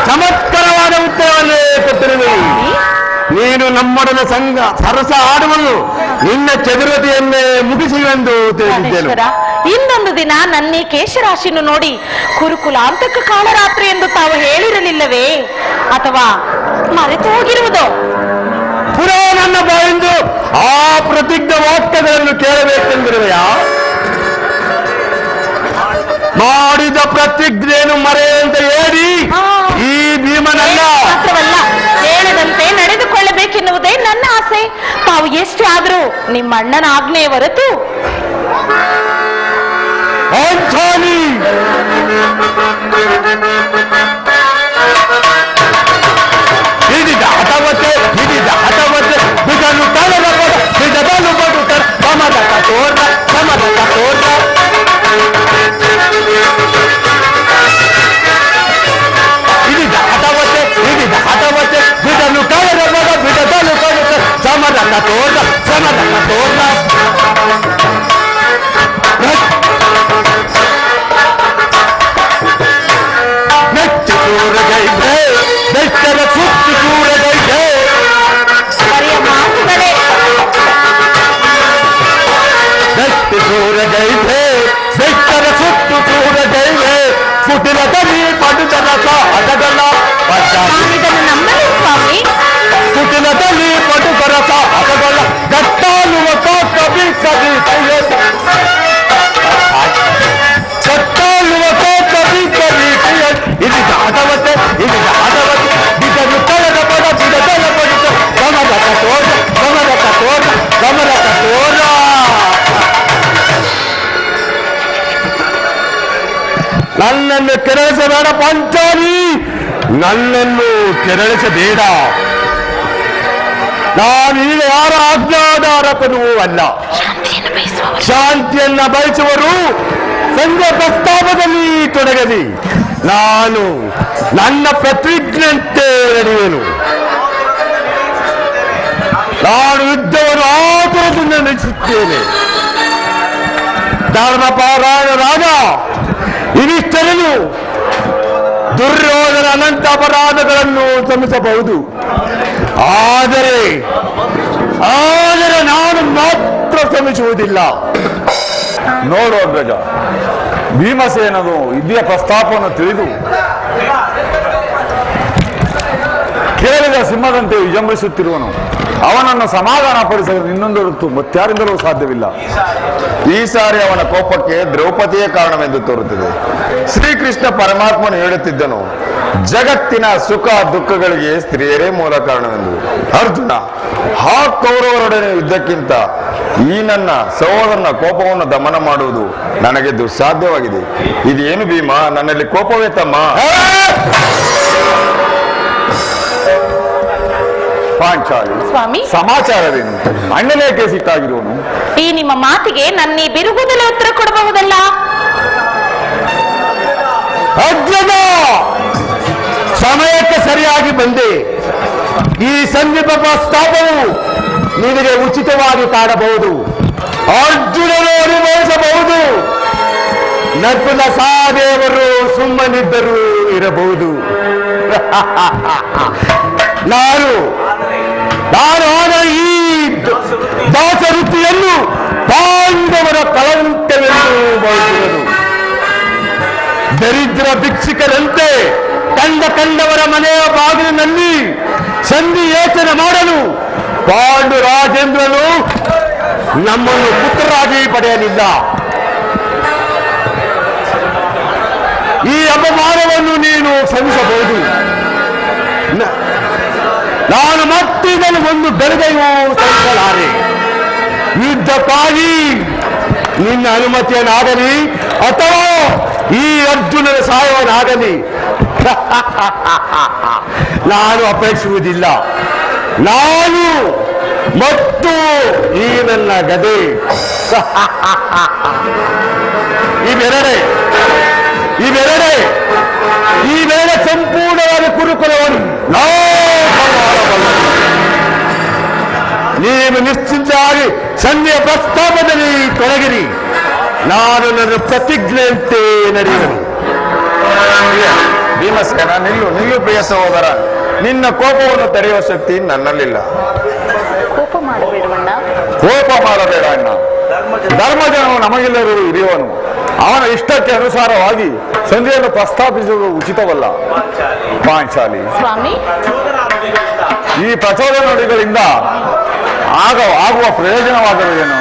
ಚಮತ್ಕಾರವಾದ ಉತ್ತರವನ್ನೇ ಕೊಟ್ಟಿರುವೆ. ನೀನು ನಮ್ಮೊಡನೆ ಸಂಘ ಸರಸ ಆಡುವುದು ನಿನ್ನ ಚದುರತೆಯನ್ನೇ ಮುಗಿಸುವೆಂದು ತಿಳಿದಿದ್ದೇನೆ. ಇನ್ನೊಂದು ದಿನ ನನ್ನೇ ಕೇಶರಾಶಿಯನ್ನು ನೋಡಿ ಕುರುಕುಲಾಂತಕ ಕಾಲರಾತ್ರಿ ಎಂದು ತಾವು ಹೇಳಿರಲಿಲ್ಲವೇ? ಅಥವಾ ಮರೆತು ಹೋಗಿರುವುದೋ? ಪುನಃ ನನ್ನ ಬಾಯಿಂದ ಆ ಪ್ರತಿಜ್ಞ ವಾಕ್ಯಗಳನ್ನು ಕೇಳಬೇಕೆಂದಿರುವೆಯಾ? ಮಾಡಿದ ಪ್ರತಿಜ್ಞೆಯನ್ನು ಮರೆಯಂತೆ ಹೇಳಿ ಈ ಭೀಮನಲ್ಲ. ಮಾತ್ರವಲ್ಲ, ಹೇಳದಂತೆ ನಡೆದುಕೊಳ್ಳಬೇಕೆನ್ನುವುದೇ ನನ್ನ ಆಸೆ. ತಾವು ಎಷ್ಟೇ ಆದ್ರೂ ನಿಮ್ಮ ಅಣ್ಣನ ಆಜ್ಞೆಯ ಹೊರತು. ಪಾಂಚಾಲಿ, ಹಿಡಿದ ಹಠವತ್ತೆ ಬಿಡಲು ತಳದ ಬಿಡದಲು ಬಡುತ್ತರ ಸಮದಕ ತೋರ್ದ ಹಿಡಿದ ಹಠವತ್ತೆ ಬಿಡಲು ಕಳೆದ ಬಡ ಬಿಡದಲು ಬಡುತ್ತರ ಸಮದಕ ತೋರ್ದ ಬೆಟ್ಟದ ಸುತ್ತು ಚೂರಗೈದೆ. ಬರೆಯ ಮಾತುಗಳೇ. ಬೆಟ್ಟದ ಸುತ್ತು ಚೂರಗೈದೆ. ಕುಟಿಲದಲ್ಲಿ ಪಡುತ್ತ ರಸ ಹದಗಲ್ಲ ನಾನಿದನ್ನು ನಂಬಲಿ ಸ್ವಾಮಿ. ಕುಟಿಲದಲ್ಲಿ ಪಡುತ್ತ ರಸ ಹದಗಲ್ಲ ಗಟ್ಟಾಲುವ ಕವಿ ಕವಿ ಕಟ್ಟಾಲುವ ಕವಿ ಕವಿ ಇದಿದ ಹಠವತ್ತೆ ಬಿಡಲು ತಳದ ಬಡ ಬಿಡದಲ ಬಡುತ್ತ ಗಮರಕ ತೋರ. ನನ್ನನ್ನು ಕೆರಳಿಸಬೇಡ ಪಾಂಚಾಲಿ, ನನ್ನನ್ನು ಕೆರಳಿಸಬೇಡ. ನಾನೀಗ ಯಾರ ಆಜ್ಞಾಧಾರಕನೂ ಅಲ್ಲ. ಶಾಂತಿಯನ್ನ ಬಯಸುವರು ಸಂಘ ಪ್ರಸ್ತಾಪದಲ್ಲಿ ತೊಡಗಲಿ. ನಾನು ನನ್ನ ಪ್ರತಿಜ್ಞೆಯಂತೆ ನಡೆಯುವೆನು. ನಾನು ಯುದ್ಧವನ್ನು ಆತುರದಿಂದ ನಡೆಸುತ್ತೇನೆ. ಧರ್ಮಪಾರಾಯಣ ರಾಜ ಇವಿಷ್ಟರನ್ನು ದುರ್ಯೋಧನ ಅನಂತ ಅಪರಾಧಗಳನ್ನು ಕ್ಷಮಿಸಬಹುದು. ಆದರೆ ನಾನು ಮಾತ್ರ ಕ್ಷಮಿಸುವುದಿಲ್ಲ. ನೋಡು ಅಗ್ರಜ, ಭೀಮಸೇನನು ವಿದ್ಯೆಯ ಪ್ರಸ್ತಾಪವನ್ನು ತಿಳಿದು ಕೇಳಿದ ಸಿಂಹದಂತೆ ವಿಜೃಂಭಿಸುತ್ತಿರುವನು. ಅವನನ್ನು ಸಮಾಧಾನಪಡಿಸಲು ನಿನ್ನೊಂದು ಹೊರತು ಮತ್ತಾರಿಂದಲೂ ಸಾಧ್ಯವಿಲ್ಲ. ಈ ಸಾರಿ ಅವನ ಕೋಪಕ್ಕೆ ದ್ರೌಪದಿಯೇ ಕಾರಣವೆಂದು ತೋರುತ್ತದೆ. ಶ್ರೀಕೃಷ್ಣ ಪರಮಾತ್ಮನು ಹೇಳುತ್ತಿದ್ದನು, ಜಗತ್ತಿನ ಸುಖ ದುಃಖಗಳಿಗೆ ಸ್ತ್ರೀಯರೇ ಮೂಲ ಕಾರಣವೆಂದು. ಅರ್ಜುನ, ಆ ಕೌರವರೊಡನೆ ಯುದ್ಧಕ್ಕಿಂತ ಈ ನನ್ನ ಸಹೋದರನ ಕೋಪವನ್ನು ದಮನ ಮಾಡುವುದು ನನಗೆ ದುಸ್ಸಾಧ್ಯವಾಗಿದೆ. ಇದೇನು ಭೀಮ, ನನ್ನಲ್ಲಿ ಕೋಪವೇ ತಮ್ಮ? ಪಾಂಚಾಲಿ, ಸ್ವಾಮಿ, ಸಮಾಚಾರವೇನು? ಅಣ್ಣನೇಕೆ ಸಿಟ್ಟಾಗಿರುವನು? ಈ ನಿಮ್ಮ ಮಾತಿಗೆ ನನ್ನ ಈ ಬಿರುಗುದಲೇ ಉತ್ತರ ಕೊಡಬಹುದಲ್ಲ? ಅಜ್ಜನ ಸಮಯಕ್ಕೆ ಸರಿಯಾಗಿ ಬಂದೆ. ಈ ಸಂದೀಪ ಪ್ರಸ್ತಾಪವು ನಿನಗೆ ಉಚಿತವಾಗಿ ಕಾಣಬಹುದು, ಅರ್ಜುನನು ಅನುಭವಿಸಬಹುದು, ನರ್ಪದ ಸಹದೇವರು ಸುಮ್ಮನಿದ್ದರೂ ಇರಬಹುದು. ನಾನು ಆದ ಈ ದಾಸ ವೃತ್ತಿಯನ್ನು ಪಾಂಡವರ ಕಳಂಕವೆಂದು ಭಾವಿಸಿದರು. ದರಿದ್ರ ಭಿಕ್ಷುಕರಂತೆ ಕಂಡವರ ಮನೆಯ ಬಾಗಿಲಿನಲ್ಲಿ ಸಂಧಿ ಯೋಚನೆ ಮಾಡಲು ಪಾಂಡುರಾಜೇಂದ್ರನು ನಮ್ಮನ್ನು ಪುತ್ರರಾಗಿ ಪಡೆಯಲಿಲ್ಲ. ಈ ಅಪಮಾನವನ್ನು ನೀನು ಶ್ರಮಿಸಬಹುದು. ನಾನು ಮತ್ತಿದನ್ನು ಒಂದು ಬೆಳಗ್ಗೆಯೂ ಸಹಿಸಲಾರೆ. ಯುದ್ಧಕ್ಕಾಗಿ ನಿನ್ನ ಅನುಮತಿಯನ್ನಾಗಲಿ ಅಥವಾ ಈ ಅರ್ಜುನನ ಸಹಾಯವನ್ನಾಗಲಿ ನಾನು ಅಪೇಕ್ಷಿಸುವುದಿಲ್ಲ. ನಾನು ಮತ್ತು ಈ ನನ್ನ ಗದೆ ಇವೆರಡೆ ಸಂಪೂರ್ಣವಾದ ಕುರುಕುಲವನ್ನು ನೀವು ನಿಶ್ಚಿಂತಾಗಿ ಸಂಧಿಯ ಪ್ರಸ್ತಾಪದಲ್ಲಿ ತೊಡಗಿರಿ. ನಾನು ನನ್ನ ಪ್ರತಿಜ್ಞೆಯಂತೆ ನಡೆಯುವುದು. ಭೀಮಸೇನ, ನಿಲ್ಲು ಪ್ರಿಯ ಸಹೋದರ. ನಿನ್ನ ಕೋಪವನ್ನು ತಡೆಯುವ ಶಕ್ತಿ ನನ್ನಲ್ಲಿಲ್ಲ. ಕೋಪ ಮಾಡಬೇಡವಣ್ಣ. ಕೋಪ ಮಾಡಬೇಡ ಅಣ್ಣ. ಧರ್ಮಜನು ನಮಗೆಲ್ಲರೂ ಹಿರಿಯವನು. ಅವನ ಇಷ್ಟಕ್ಕೆ ಅನುಸಾರವಾಗಿ ಸಂಧಿಯನ್ನು ಪ್ರಸ್ತಾಪಿಸುವುದು ಉಚಿತವಲ್ಲ. ಪಾಂಚಾಲಿ, ಸ್ವಾಮಿ, ಈ ಪ್ರಚೋದನೆಗಳಿಂದ ಆಗುವ ಪ್ರಯೋಜನವಾದರೂ ಏನು?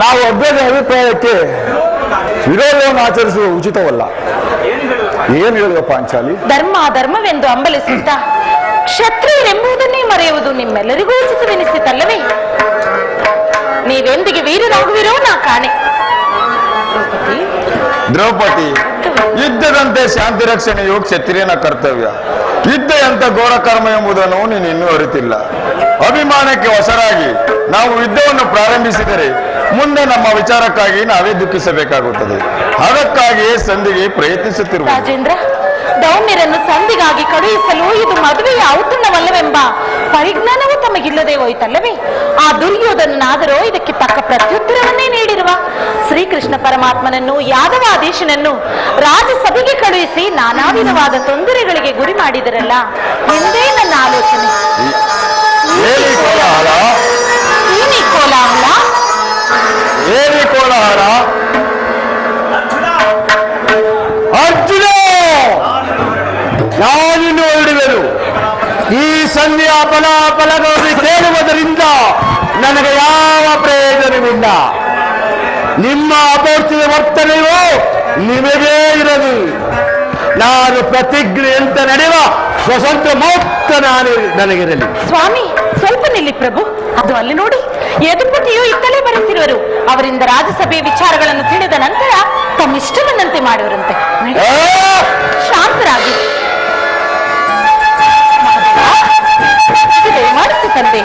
ನಾವು ಅಭ್ಯರ್ಥಿ ಅಭಿಪ್ರಾಯಕ್ಕೆ ವಿರೋಧವನ್ನು ಆಚರಿಸುವ ಉಚಿತವಲ್ಲ. ಏನು ಹೇಳಿದ ಪಾಂಚಾಲಿ? ಧರ್ಮವೆಂದು ಹಂಬಲಿಸುತ್ತಾ ಕ್ಷತ್ರಿಯರೆಂಬುದನ್ನೇ ಮರೆಯುವುದು ನಿಮ್ಮೆಲ್ಲರಿಗೂ ಉಚಿತವೆನಿಸಿತಲ್ಲವೇ? ನೀವೆಂದಿಗೆ ವೀರರಾಗುವಿರೋ ನಾ ಕಾಣೆ. ದ್ರೌಪದಿ, ಯುದ್ಧದಂತೆ ಶಾಂತಿ ರಕ್ಷಣೆಯು ಕ್ಷತ್ರಿಯನ ಕರ್ತವ್ಯ. ಯುದ್ಧ ಎಂತ ಘೋರ ಕರ್ಮ ಎಂಬುದನ್ನು ನೀನು ಇನ್ನೂ ಅರಿತಿಲ್ಲ. ಅಭಿಮಾನಕ್ಕೆ ವಶರಾಗಿ ನಾವು ಯುದ್ಧವನ್ನು ಪ್ರಾರಂಭಿಸಿದರೆ ಮುಂದೆ ನಮ್ಮ ವಿಚಾರಕ್ಕಾಗಿ ನಾವೇ ದುಃಖಿಸಬೇಕಾಗುತ್ತದೆ. ಅದಕ್ಕಾಗಿಯೇ ಸಂಧಿಗೆ ಪ್ರಯತ್ನಿಸುತ್ತಿರುವ ರಾಜೇಂದ್ರ, ದೌಮ್ಯರನ್ನು ಸಂಧಿಗಾಗಿ ಕಳುಹಿಸಲು ಇದು ಮದುವೆಯ ಔತಣವಲ್ಲವೆಂಬ ಪರಿಜ್ಞಾನವೂ ತಮಗಿಲ್ಲದೆ ಹೋಯ್ತಲ್ಲವೇ? ಆ ದುರ್ಯೋಧನನಾದರೂ ಇದಕ್ಕೆ ತಕ್ಕ ಪ್ರತ್ಯುತ್ತರವನ್ನೇ ನೀಡಿರುವ. ಶ್ರೀಕೃಷ್ಣ ಪರಮಾತ್ಮನನ್ನು, ಯಾದವಾಧೀಶನನ್ನು ರಾಜಸಭೆಗೆ ಕಳುಹಿಸಿ ನಾನಾ ವಿಧವಾದ ತೊಂದರೆಗಳಿಗೆ ಗುರಿ ಮಾಡಿದರಲ್ಲ, ಎಂದೇ ನನ್ನ ಆಲೋಚನೆ. ಏನಿ ಕೋಲಾಹಲ, ಏನಿ ಕೋಲಾಹಲ? ಏನಿ ಕೋಲಾಹಲ? ಅರ್ಜುನ, ನಾನಿನ್ನು ಹೊರಡುವೆನು. ಈ ಸಂಧಿಯ ಫಲಾಫಲಗಳನ್ನು ಕೇಳುವುದರಿಂದ ನನಗೆ ಯಾವ ಪ್ರಯೋಜನವಿಲ್ಲ. ನಿಮ್ಮ ಅಪೌಷ್ಟಿಕ ವರ್ತನೆಯು ನಿಮಗೇ ಇರದು. ನಾನು ಪ್ರತಿಜ್ಞೆಯಂತ ನಡೆಯುವ ಸ್ವತಂತ್ರ ಮುಕ್ತ ನನಗಿರಲಿ. ಸ್ವಾಮಿ, ಸ್ವಲ್ಪ ನಿಲ್ಲಿ ಪ್ರಭು. ಅದು ಅಲ್ಲಿ ನೋಡಿ, ಯದುಪತಿಯು ಇತ್ತಲೇ ಬರುತ್ತಿರುವರು. ಅವರಿಂದ ರಾಜಸಭೆಯ ವಿಚಾರಗಳನ್ನು ತಿಳಿದ ನಂತರ ತಮ್ಮಿಷ್ಟವನ್ನಂತೆ ಮಾಡುವರಂತೆ. ಶಾಂತರಾಗಿ ಮಾಡಿಸಿ ತಂದೆ.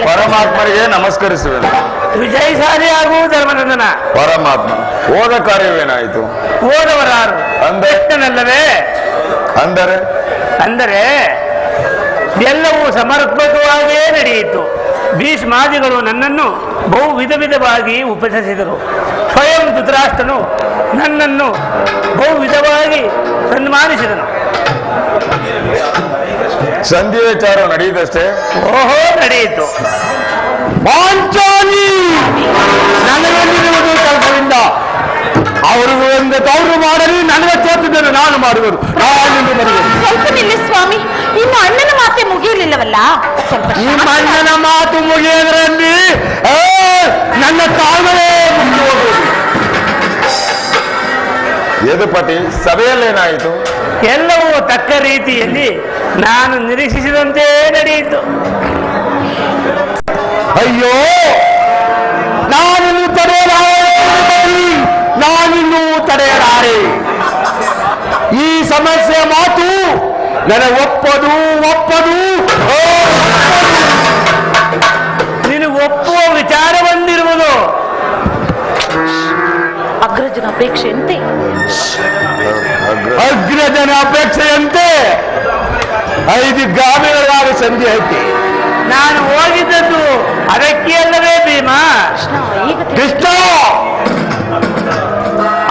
ಪರಮಾತ್ಮನಿಗೆ ನಮಸ್ಕರಿಸುವೆನು. ವಿಜಯಶಾಲಿ ಆಗು ಧರ್ಮನಂದನ. ಪರಮಾತ್ಮ ಹೋದ ಕಾರ್ಯವೇನಾಯಿತು? ಹೋದವರಾರು ಕೃಷ್ಣನಲ್ಲವೇ? ಅಂದರೆ ಎಲ್ಲವೂ ಸಮರ್ಪಕವಾಗಿಯೇ ನಡೆಯಿತು. ಭೀಷ್ಮಾದಿಗಳು ನನ್ನನ್ನು ಬಹು ವಿಧವಾಗಿ ಉಪಚರಿಸಿದರು. ಸ್ವಯಂ ಧೃತರಾಷ್ಟ್ರನು ನನ್ನನ್ನು ಬಹು ವಿಧವಾಗಿ ಸನ್ಮಾನಿಸಿದನು. ಸಂಧಿ ವಿಚಾರ ನಡೆಯುವುದಷ್ಟೇ? ಓಹೋ, ನಡೆಯಿತು. ಪಾಂಚಾಲಿ ನನಗಲ್ಲಿರುವುದು ಕೆಲಸದಿಂದ ಅವರಿಗೂ ಒಂದು ತವರು ಮಾಡಲಿ, ನನಗೆ ಚೋತಿದ್ದನ್ನು ನಾನು ಮಾಡುವುದು. ನಾನಿಂದು ಬರುವುದು. ಸ್ವಲ್ಪ ನಿಲ್ಲಿ ಸ್ವಾಮಿ, ಇನ್ನು ಅಣ್ಣನ ಮಾತೆ ಮುಗಿಯಲಿಲ್ಲವಲ್ಲ. ಸ್ವಲ್ಪ ನಿಮ್ಮ ಅಣ್ಣನ ಮಾತು ಮುಗಿಯೋದ್ರಲ್ಲಿ ನನ್ನ ತಾಳ್ಮೆ ಮುಗಿದು ಹೋಗುವುದು. ಯದುಪತಿ, ಸಭೆಯಲ್ಲೇನಾಯಿತು? ಎಲ್ಲವೂ ತಕ್ಕ ರೀತಿಯಲ್ಲಿ ನಾನು ನಿರೀಕ್ಷಿಸಿದಂತೆ ನಡೆಯಿತು. ಅಯ್ಯೋ, ನಾನಿನ್ನು ತಡೆಯಲಾರೆ. ಈ ಸಮಸ್ಯೆ ಮಾತು ನನಗೆ ಒಪ್ಪದು. ನಿನಗೆ ಒಪ್ಪುವ ವಿಚಾರ ಬಂದಿರುವುದು ಅಗ್ರಜನ ಅಪೇಕ್ಷೆಯಂತೆ ಅಗ್ರಜನ ಅಪೇಕ್ಷೆಯಂತೆ 5 ಗ್ರಾಮಗಳಾದ ಸಂಧಿ ಐತಿ. ನಾನು ಹೋಗಿದ್ದದ್ದು ಅದಕ್ಕೆ ಅಲ್ಲವೇ ಭೀಮಾ? ಕೃಷ್ಣ,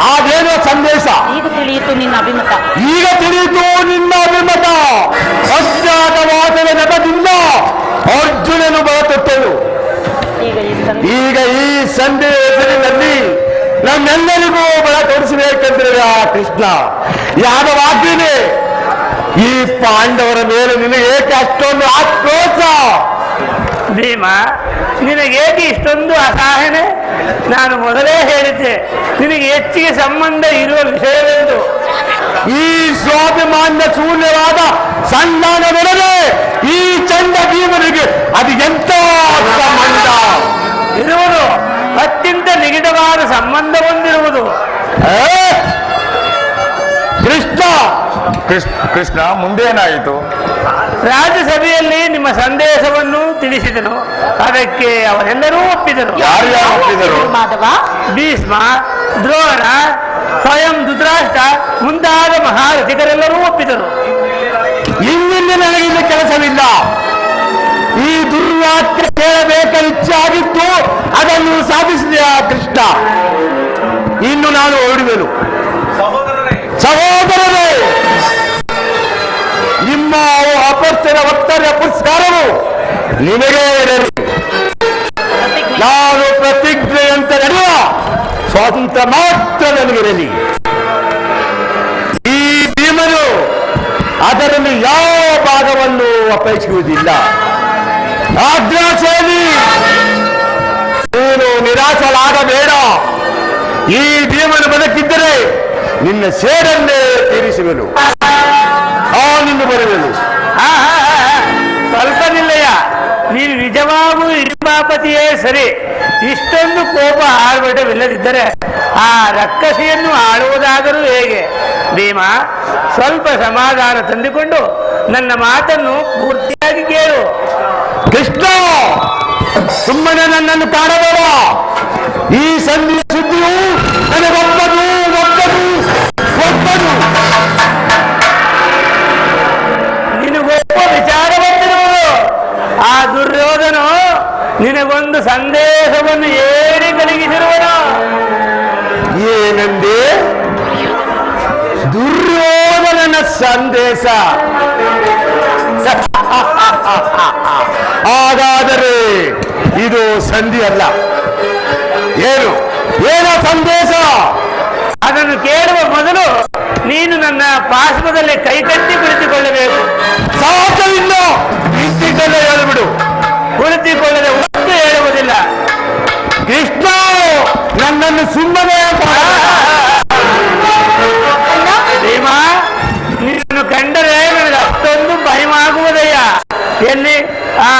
ಅದೇನೋ ಸಂದೇಶ ಈಗ ತಿಳಿಯಿತು ನಿನ್ನ ಅಭಿಮತ. ಈಗ ತಿಳಿಯಿತು ನಿನ್ನ ಅಭಿಮತ. ಅಜ್ಞಾತವಾದದ ನೆಪದಿಂದ ಅರ್ಜುನನು ಬರತೊಟ್ಟಳು. ಈಗ ಈ ಸಂಧಿ ಹೆಸರಿನಲ್ಲಿ ನಮ್ಮೆಲ್ಲರಿಗೂ ಬಳ ತೋರಿಸಬೇಕಂದ್ರೆ ಕೃಷ್ಣ, ಯಾದವಾಗ್ಯನೇ ಈ ಪಾಂಡವರ ಮೇಲೆ ನಿನಗೆ ಏಕೆ ಅಷ್ಟೊಂದು ಆಕ್ರೋಶ? ಭೀಮಾ, ನಿನಗೇಕೆ ಇಷ್ಟೊಂದು ಅಸಹನೆ? ನಾನು ಮೊದಲೇ ಹೇಳಿದ್ದೆ ನಿನಗೆ ಹೆಚ್ಚಿಗೆ ಸಂಬಂಧ ಇರುವ ವಿಷಯವೆಂದು. ಈ ಸ್ವಾಭಿಮಾನ್ಯ ಶೂನ್ಯವಾದ ಸಂಧಾನವೆಲ್ಲದೆ ಈ ಚಂಡ ಭೀಮನಿಗೆ ಅದು ಎಂತ ಸಂಬಂಧ ಇರುವುದು? ಅತ್ಯಂತ ನಿಗಿಡವಾದ ಸಂಬಂಧ ಹೊಂದಿರುವುದು. ಕೃಷ್ಣ, ಮುಂದೇನಾಯಿತು? ರಾಜ್ಯಸಭೆಯಲ್ಲಿ ನಿಮ್ಮ ಸಂದೇಶವನ್ನು ತಿಳಿಸಿದನು. ಅದಕ್ಕೆ ಅವರೆಲ್ಲರೂ ಒಪ್ಪಿದರು. ಯಾರು ಒಪ್ಪಿದರು? ಮಾಧವ, ಭೀಷ್ಮ, ದ್ರೋಣ, ಸ್ವಯಂ ಧೃತರಾಷ್ಟ್ರ ಮುಂತಾದ ಮಹಾರಥಿಕರೆಲ್ಲರೂ ಒಪ್ಪಿದರು. ಇನ್ನಿಲ್ಲಿ ನನಗಿಲ್ಲಿ ಕೆಲಸವಿಲ್ಲ. ಈ ದುರ್ವಾಕ್ಯ ಕೇಳಬೇಕ ಇಚ್ಛಾಗಿತ್ತು, ಅದನ್ನು ಸಾಧಿಸಿದ ಕೃಷ್ಣ. ಇನ್ನು ನಾನು ಹೊರಡುವೆನು. ಸಹೋದರರೇ, ನಿಮ್ಮ ಅಪಸ್ಥರ ವಕ್ತವ್ಯ ಪುರಸ್ಕಾರವು ನಿನಗೇ ಇರಲಿ. ನಾನು ಪ್ರತಿಜ್ಞೆಯಂತೆ ನಡೆಯುವ ಸ್ವಾತಂತ್ರ್ಯ ಮಾತ್ರ ನನಗಿರಲಿ. ಈ ಭೀಮನು ಅದರಲ್ಲಿ ಯಾವ ಭಾಗವನ್ನು ಅಪೇಕ್ಷಿಸುವುದಿಲ್ಲ. ಆಜ್ಞಾಶಾಲಿ, ನೀನು ನಿರಾಶರಾಗಬೇಡ. ಈ ಭೀಮನು ಬದುಕಿದ್ದರೆ ನಿನ್ನ ಸೇಡನ್ನೇ ತೀರಿಸುವೆನು. ನಿನ್ನ ಬರುವೆನು. ಸ್ವಲ್ಪ ನಿಲ್ಲಯ್ಯ, ನೀನು ನಿಜವಾಗೂ ಹಿಡಿಂಬಾಪತಿಯೇ ಸರಿ. ಇಷ್ಟೊಂದು ಕೋಪ ಆರ್ಭಟವಿಲ್ಲದಿದ್ದರೆ ಆ ರಕ್ಕಸಿಯನ್ನು ಆಳುವುದಾದರೂ ಹೇಗೆ? ಭೀಮಾ, ಸ್ವಲ್ಪ ಸಮಾಧಾನ ತಂದುಕೊಂಡು ನನ್ನ ಮಾತನ್ನು ಪೂರ್ತಿಯಾಗಿ ಕೇಳು. ಕೃಷ್ಣ, ಸುಮ್ಮನೆ ನನ್ನನ್ನು ಕಾಣಬೇಡ. ಈ ಸಂಧಿಯ ಸುದ್ದಿಯು ನನಗೊಪ್ಪದು. ನಿನಗೊಬ್ಬ ವಿಚಾರ ಬಂದಿರುವುದು. ಆ ದುರ್ಯೋಧನು ನಿನಗೊಂದು ಸಂದೇಶವನ್ನು ಏರಿ ಕಲಿಗಿಸಿರುವನು. ಏನೆಂದೇ? ದುರ್ಯೋಧನನ ಸಂದೇಶ? ಹಾಗಾದರೆ ಇದು ಸಂಧಿ ಅಲ್ಲ. ಏನೋ ಸಂದೇಶ? ಅದನ್ನು ಕೇಳುವ ಮೊದಲು ನೀನು ನನ್ನ ಪಾರ್ಶ್ವದಲ್ಲಿ ಕೈಕಟ್ಟಿ ಕುಳಿತುಕೊಳ್ಳಬೇಕು. ಸಾಧ್ಯವಿಲ್ಲ. ನಿಂತಿದ್ದಲ್ಲೇ ಹೇಳ್ಬಿಡು. ಕುಳಿತುಕೊಳ್ಳದೆ ಒತ್ತು ಹೇಳುವುದಿಲ್ಲ. ಕೃಷ್ಣ, ನನ್ನನ್ನು ಸುಮ್ಮನೆ ಭೀಮಾ, ನಿನ್ನನ್ನು ಕಂಡರೆ ನನಗೆ ಅಷ್ಟೊಂದು ಭಯವಾಗುವುದಯ್ಯ. ಎಲ್ಲಿ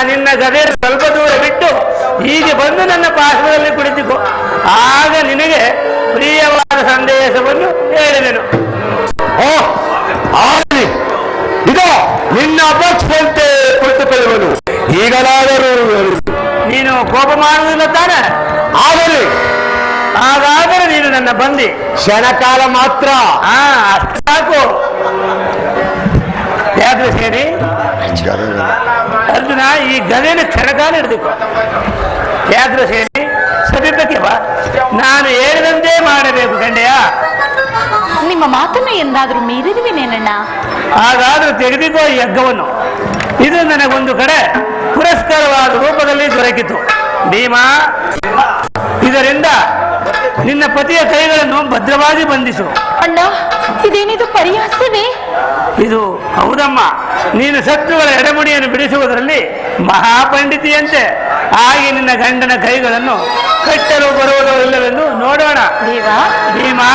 ನಿನ್ನ ಗದೆ ಸ್ವಲ್ಪ ದೂರ ಬಿಟ್ಟು ಹೀಗೆ ಬಂದು ನನ್ನ ಪಾರ್ಶ್ವದಲ್ಲಿ ಕುಳಿತುಕೋ. ಆಗ ನಿನಗೆ ಪ್ರಿಯವಾದ ಸಂದೇಶವನ್ನು ಹೇಳಿದೆನು. ಇದೋ ನಿನ್ನ ಅಪೇಕ್ಷೆಯಂತೆ ಕುಳಿತುಕೊಳ್ಳುವನು. ಈಗಲಾದರೂ ಹೇಳು. ನೀನು ಕೋಪ ಮಾಡುವುದಿಲ್ಲ ತಾನೆ? ಆಗಲಿ, ಹಾಗಾದರೆ ನೀನು ನನ್ನ ಬಂದಿ. ಕ್ಷಣಕಾಲ ಮಾತ್ರ. ಅಷ್ಟು ಸಾಕು. ಯಾಕೆ ಸೇರಿ ಅರ್ಜುನ, ಈ ಗದೆನ ಕ್ಷಣಕಾಲ ಹಿಡಿದುಕೋ. ಯಾಕೆ ಸೇರಿ ಸದ್ಯಕ್ಕೆ ಬಾ, ನಾನು ಹೇಳಿದಂತೆ ಮಾಡಬೇಕು ಗಂಡೆಯ. ನಿಮ್ಮ ಮಾತನ್ನು ಎಂದಾದ್ರೂ ಮೀರಿರುವೆನೇನಣ್ಣ? ಹಾಗಾದ್ರೂ ತೆಗೆದುಕೋ ಈ ಯಜ್ಞವನ್ನು. ಇದು ನನಗೊಂದು ಕಡೆ ಪುರಸ್ಕಾರವಾದ ರೂಪದಲ್ಲಿ ದೊರಕಿತು ಭೀಮಾ. ಇದರಿಂದ ನಿನ್ನ ಪತಿಯ ಕೈಗಳನ್ನು ಭದ್ರವಾಗಿ ಬಂಧಿಸು. ಅಣ್ಣ, ಇದೇನಿದು ಪರಿಹಾಸವೇ? ಇದು ಹೌದಮ್ಮ, ನೀನು ಶತ್ರುಗಳ ಎಡೆಮುಡಿಯನ್ನು ಬಿಡಿಸುವುದರಲ್ಲಿ ಮಹಾಪಂಡಿತಿಯಂತೆ. ಹಾಗೆ ನಿನ್ನ ಗಂಡನ ಕೈಗಳನ್ನು ಕಟ್ಟಲು ಬರುವುದೋ ಇಲ್ಲವೆಂದು ನೋಡೋಣ. ಭೀಮಾ,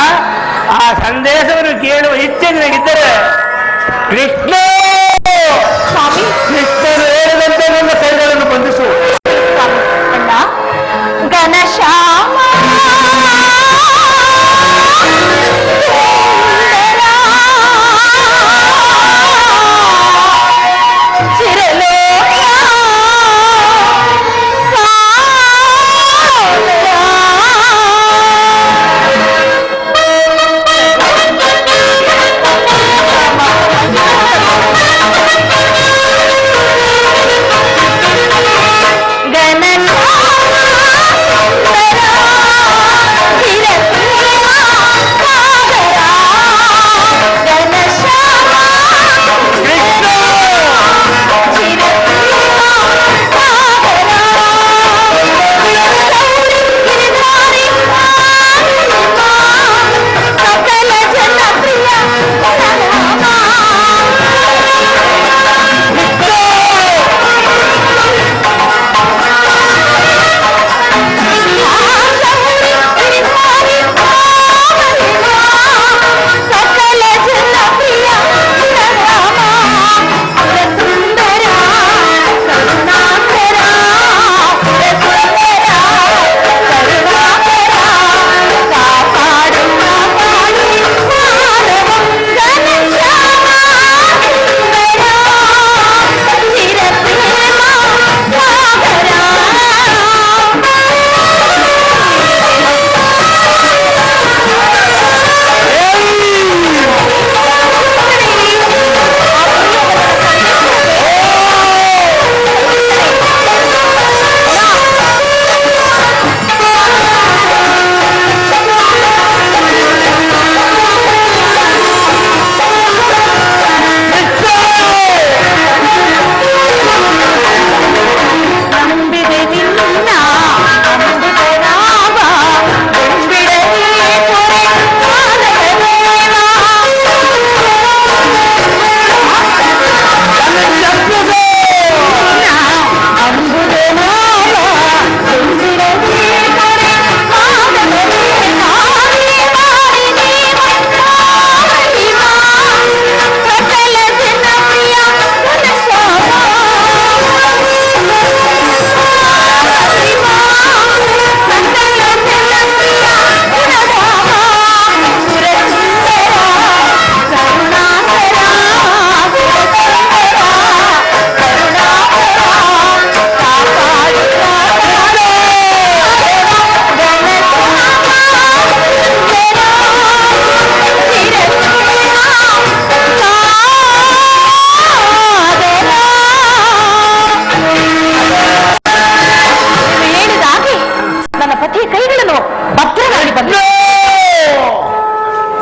ಆ ಸಂದೇಶವನ್ನು ಕೇಳುವ ಇಚ್ಛೆ ನಿನಗಿದ್ದರೆ ಕೃಷ್ಣ ಸ್ವಾಮಿ, ಕೃಷ್ಣನು ಹೇಳಿದಂತೆ ನನ್ನ ಕೈಗಳನ್ನು ಬಂಧಿಸು. ಅಣ್ಣ, ಘನಶ್ಯಾಮ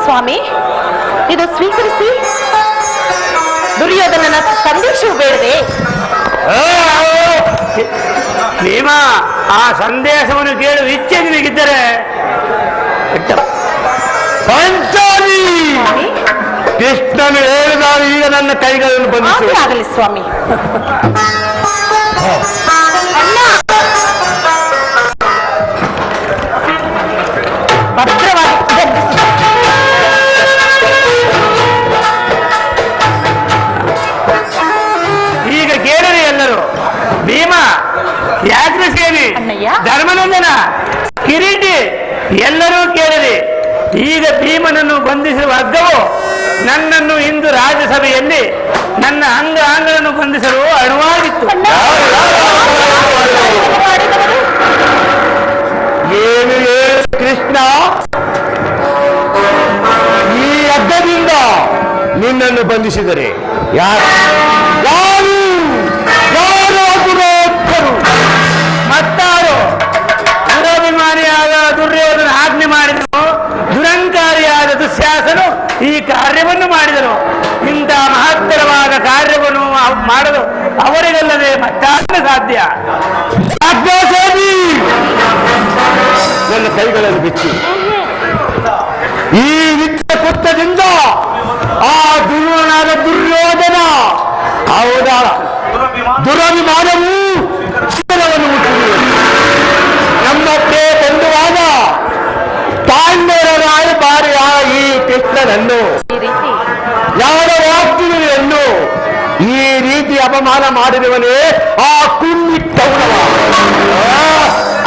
ಸ್ವಾಮಿ, ಇದು ಸ್ವೀಕರಿಸಿ. ದುರ್ಯೋಧನನ ಸಂದೇಶವು ಬೇಡದೆ? ಭೀಮಾ, ಆ ಸಂದೇಶವನ್ನು ಕೇಳುವ ಇಚ್ಛೆ ನಿನಗಿದ್ದರೆ ಪಂಚಾಲಿ, ಕೃಷ್ಣನು ಹೇಳಿದಾಗ ಈಗ ನನ್ನ ಕೈಗಳನ್ನು ಬಂಧಿಸು. ಆಗಲಿ ಸ್ವಾಮಿ. ಭದ್ರವಾಗಿ ಈಗ ಕೇಳಿರಿ ಎಲ್ಲರೂ. ಭೀಮಾ, ಯಾಜ್ಞಸೇನಿ, ಧರ್ಮನಂದನ, ಕಿರೀಟಿ ಎಲ್ಲರೂ ಕೇಳಿರಿ. ಈಗ ಭೀಮನನ್ನು ಬಂಧಿಸುವ ಹಗ್ಗವು ನನ್ನನ್ನು ಇಂದು ರಾಜ್ಯಸಭೆಯಲ್ಲಿ ನನ್ನ ಅಂಗಗಳನ್ನು ಬಂಧಿಸಲು ಅನುವಾಗಿತ್ತು. ಕೃಷ್ಣ, ಈ ಹಗ್ಗದಿಂದ ನಿನ್ನನ್ನು ಬಂಧಿಸಿದರೆ ಯಾರು ಯಾರು ಯಾರು ದುರೋತ್ತರು? ಮತ್ತಾರು ದುರಭಿಮಾನಿಯಾದ ದುರ್ಯೋಧನ ಆಜ್ಞೆ ಮಾಡಿದನು, ದುರಂಕಾರಿಯಾದ ದುಶ್ಯಾಸನು ಈ ಕಾರ್ಯವನ್ನು ಮಾಡಿದನು. ಇಂಥ ಮಹತ್ತರವಾದ ಕಾರ್ಯವನ್ನು ಮಾಡಲು ಅವರಿಗಲ್ಲದೆ ಮತ್ತಾಗ ಸಾಧ್ಯ. ಅಜ್ಞಾಸೇನಿ, ನನ್ನ ಕೈಗಳನ್ನು ಬಿಚ್ಚಿ ಈ ವಿದ್ಯ ಕುತ್ತದಿಂದ ಆ ದುರ್ಯೋಧನಾದ ದುರ್ಯೋಧನ ಅವರ ದುರಭಿಮಾನವು ಶಿರವನ್ನು ಮುಟ್ಟಿದೆ. ನಮ್ಮ ಪ್ರಿಯ ಬಂಧುವಾದ ಪಾಂಡವರ ರಾಯಭಾರಿಯ ಈ ಕೃಷ್ಣನನ್ನು ಈ ರೀತಿ ಯಾರ ವಾಕ್ಯಗಳನ್ನು ಈ ರೀತಿ ಅಪಮಾನ ಮಾಡಿದವನೇ ಆ ಕುಂಬಿಟ್ಟವನವ.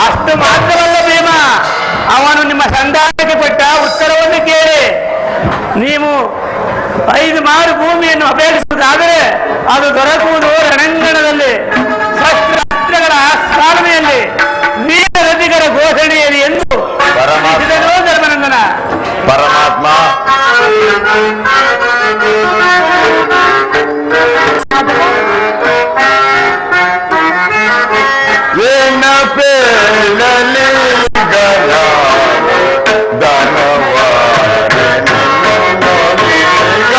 ಅಷ್ಟು ಮಾತ್ರವಲ್ಲ ಭೀಮ, ಅವನು ನಿಮ್ಮ ಸಂಧಾನಕ್ಕೆ ಕೊಟ್ಟ ಉತ್ತರವನ್ನು ಕೇಳಿ ನೀವು 5 ಮಾರು ಭೂಮಿಯನ್ನು ಅಪೇಕ್ಷಿಸುವುದಾದರೆ ಅದು ದೊರಕುವುದು ರಣಾಂಗಣದಲ್ಲಿ, ಶಸ್ತ್ರಾಸ್ತ್ರಗಳ ಸಾಧನೆಯಲ್ಲಿ, ವೀರರಥಿಗರ ಘೋಷಣೆಯಲ್ಲಿ ಎಂದು ತಿಳಿಸಿದನು ಧರ್ಮನಂದನ. ಪರಮಾತ್ಮ ಏನ ಪೇಳಲಿ ಗಲ ದಾನವಾರೆ ನಿನ್ನೊಲಿಗ.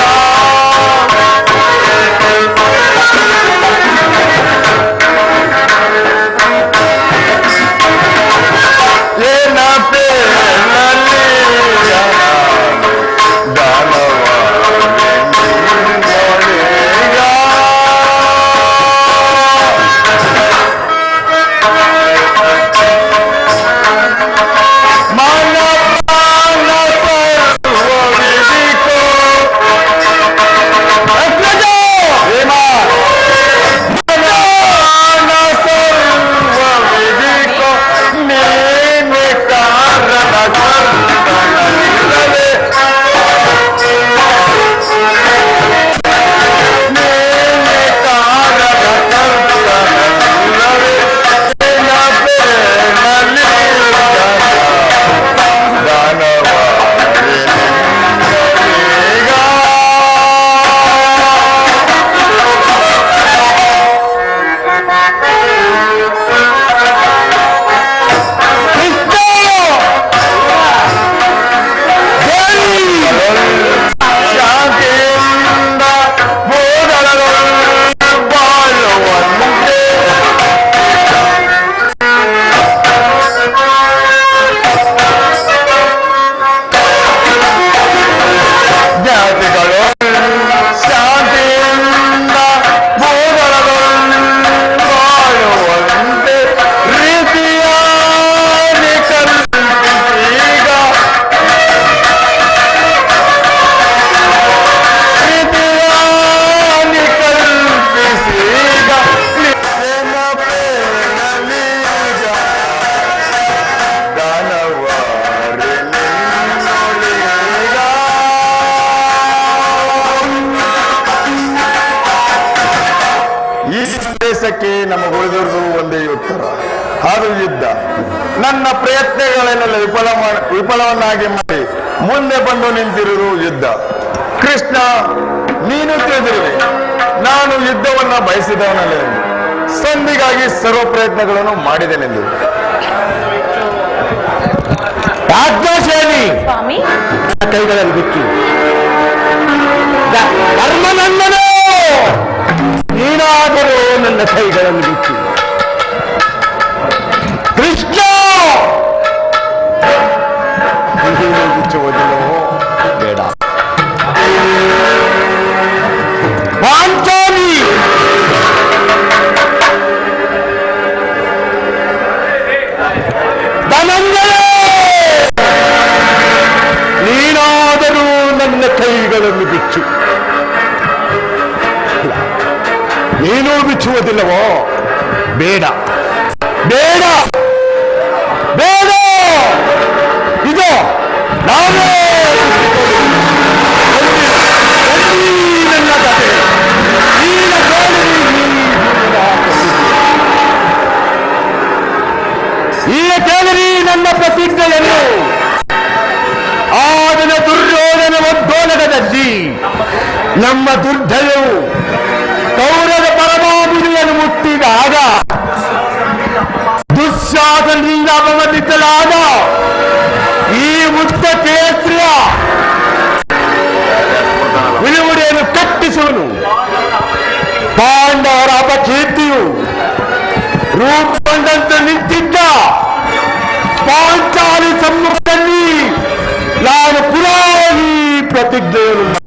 ಏನ ಪೇಳಲಿ ಗಲ ದಾನವಾರೆ ನಿನ್ನೊಲಿಗ. ದೇಶಕ್ಕೆ ನಮಗುಳಿದಿರುವುದು ಒಂದೇ ಉತ್ತರ, ಅದು ಯುದ್ಧ. ನನ್ನ ಪ್ರಯತ್ನಗಳನ್ನೆಲ್ಲ ವಿಫಲವನ್ನಾಗಿ ಮಾಡಿ ಮುಂದೆ ಬಂದು ನಿಂತಿರುವುದು ಯುದ್ಧ. ಕೃಷ್ಣ, ನೀನು ತಿಳಿದಿರುವೆ ನಾನು ಯುದ್ಧವನ್ನ ಬಯಸಿದವನಲ್ಲ ಎಂದು. ಸಂಧಿಗಾಗಿ ಸರ್ವ ಪ್ರಯತ್ನಗಳನ್ನು ಮಾಡಿದೆನೆಂದು. ರಾಜ್ಯಸೇನಿ, ಸ್ವಾಮಿ, ಕೈಗಳಲ್ಲಿ ಬಿಚ್ಚು. ಧರ್ಮನಂದನೋ, ನೀನಾದರೂ ನನ್ನ ಕೈಗಳನ್ನು ಬಿಚ್ಚು. ಕೃಷ್ಣ, ನೀನು ಬಿಚ್ಚುವುದಿಲ್ಲವೋ? ಬೇಡ. ಪಾಂಚಾಲಿ, ಧನಂಜಯ, ನೀನಾದರೂ ನನ್ನ ಕೈಗಳನ್ನು ಬಿಚ್ಚು. ನೀನೂ ಬಿಚ್ಚುವುದಿಲ್ಲವೋ? ಬೇಡ ಬೇಡ ಬೇಡ. ಇದು ನಾನೇ ನನ್ನ ಕಥೆ. ಈಗ ಕೇಳಿರಿ ನನ್ನ ಪ್ರತಿಜ್ಞೆಯನ್ನು. ನಮ್ಮ ದುರ್ಧಯವು ಕೌರವ ಪರಮಾಗುಡಿಯನ್ನು ಮುಟ್ಟಿದಾಗ ದುಶ್ಯಾಸನದಿಂದ ಅಪಮತಿಸಲಾದ ಈ ಮುಕ್ತ ಕೇಸರಿಯ ವಿಳುವಡಿಯನ್ನು ಕಟ್ಟಿಸುವನು. ಪಾಂಡವರ ಅಪಕೀರ್ತಿಯು ರೂಪುಗೊಂಡಂತೆ ನಿಂತಿದ್ದ ಪಾಂಚಾಲಿ ಸಮ್ಮುಖದಲ್ಲಿ ನಾನು ಪುರಾ ಈ ಪ್ರತಿಜ್ಞೆಯನ್ನು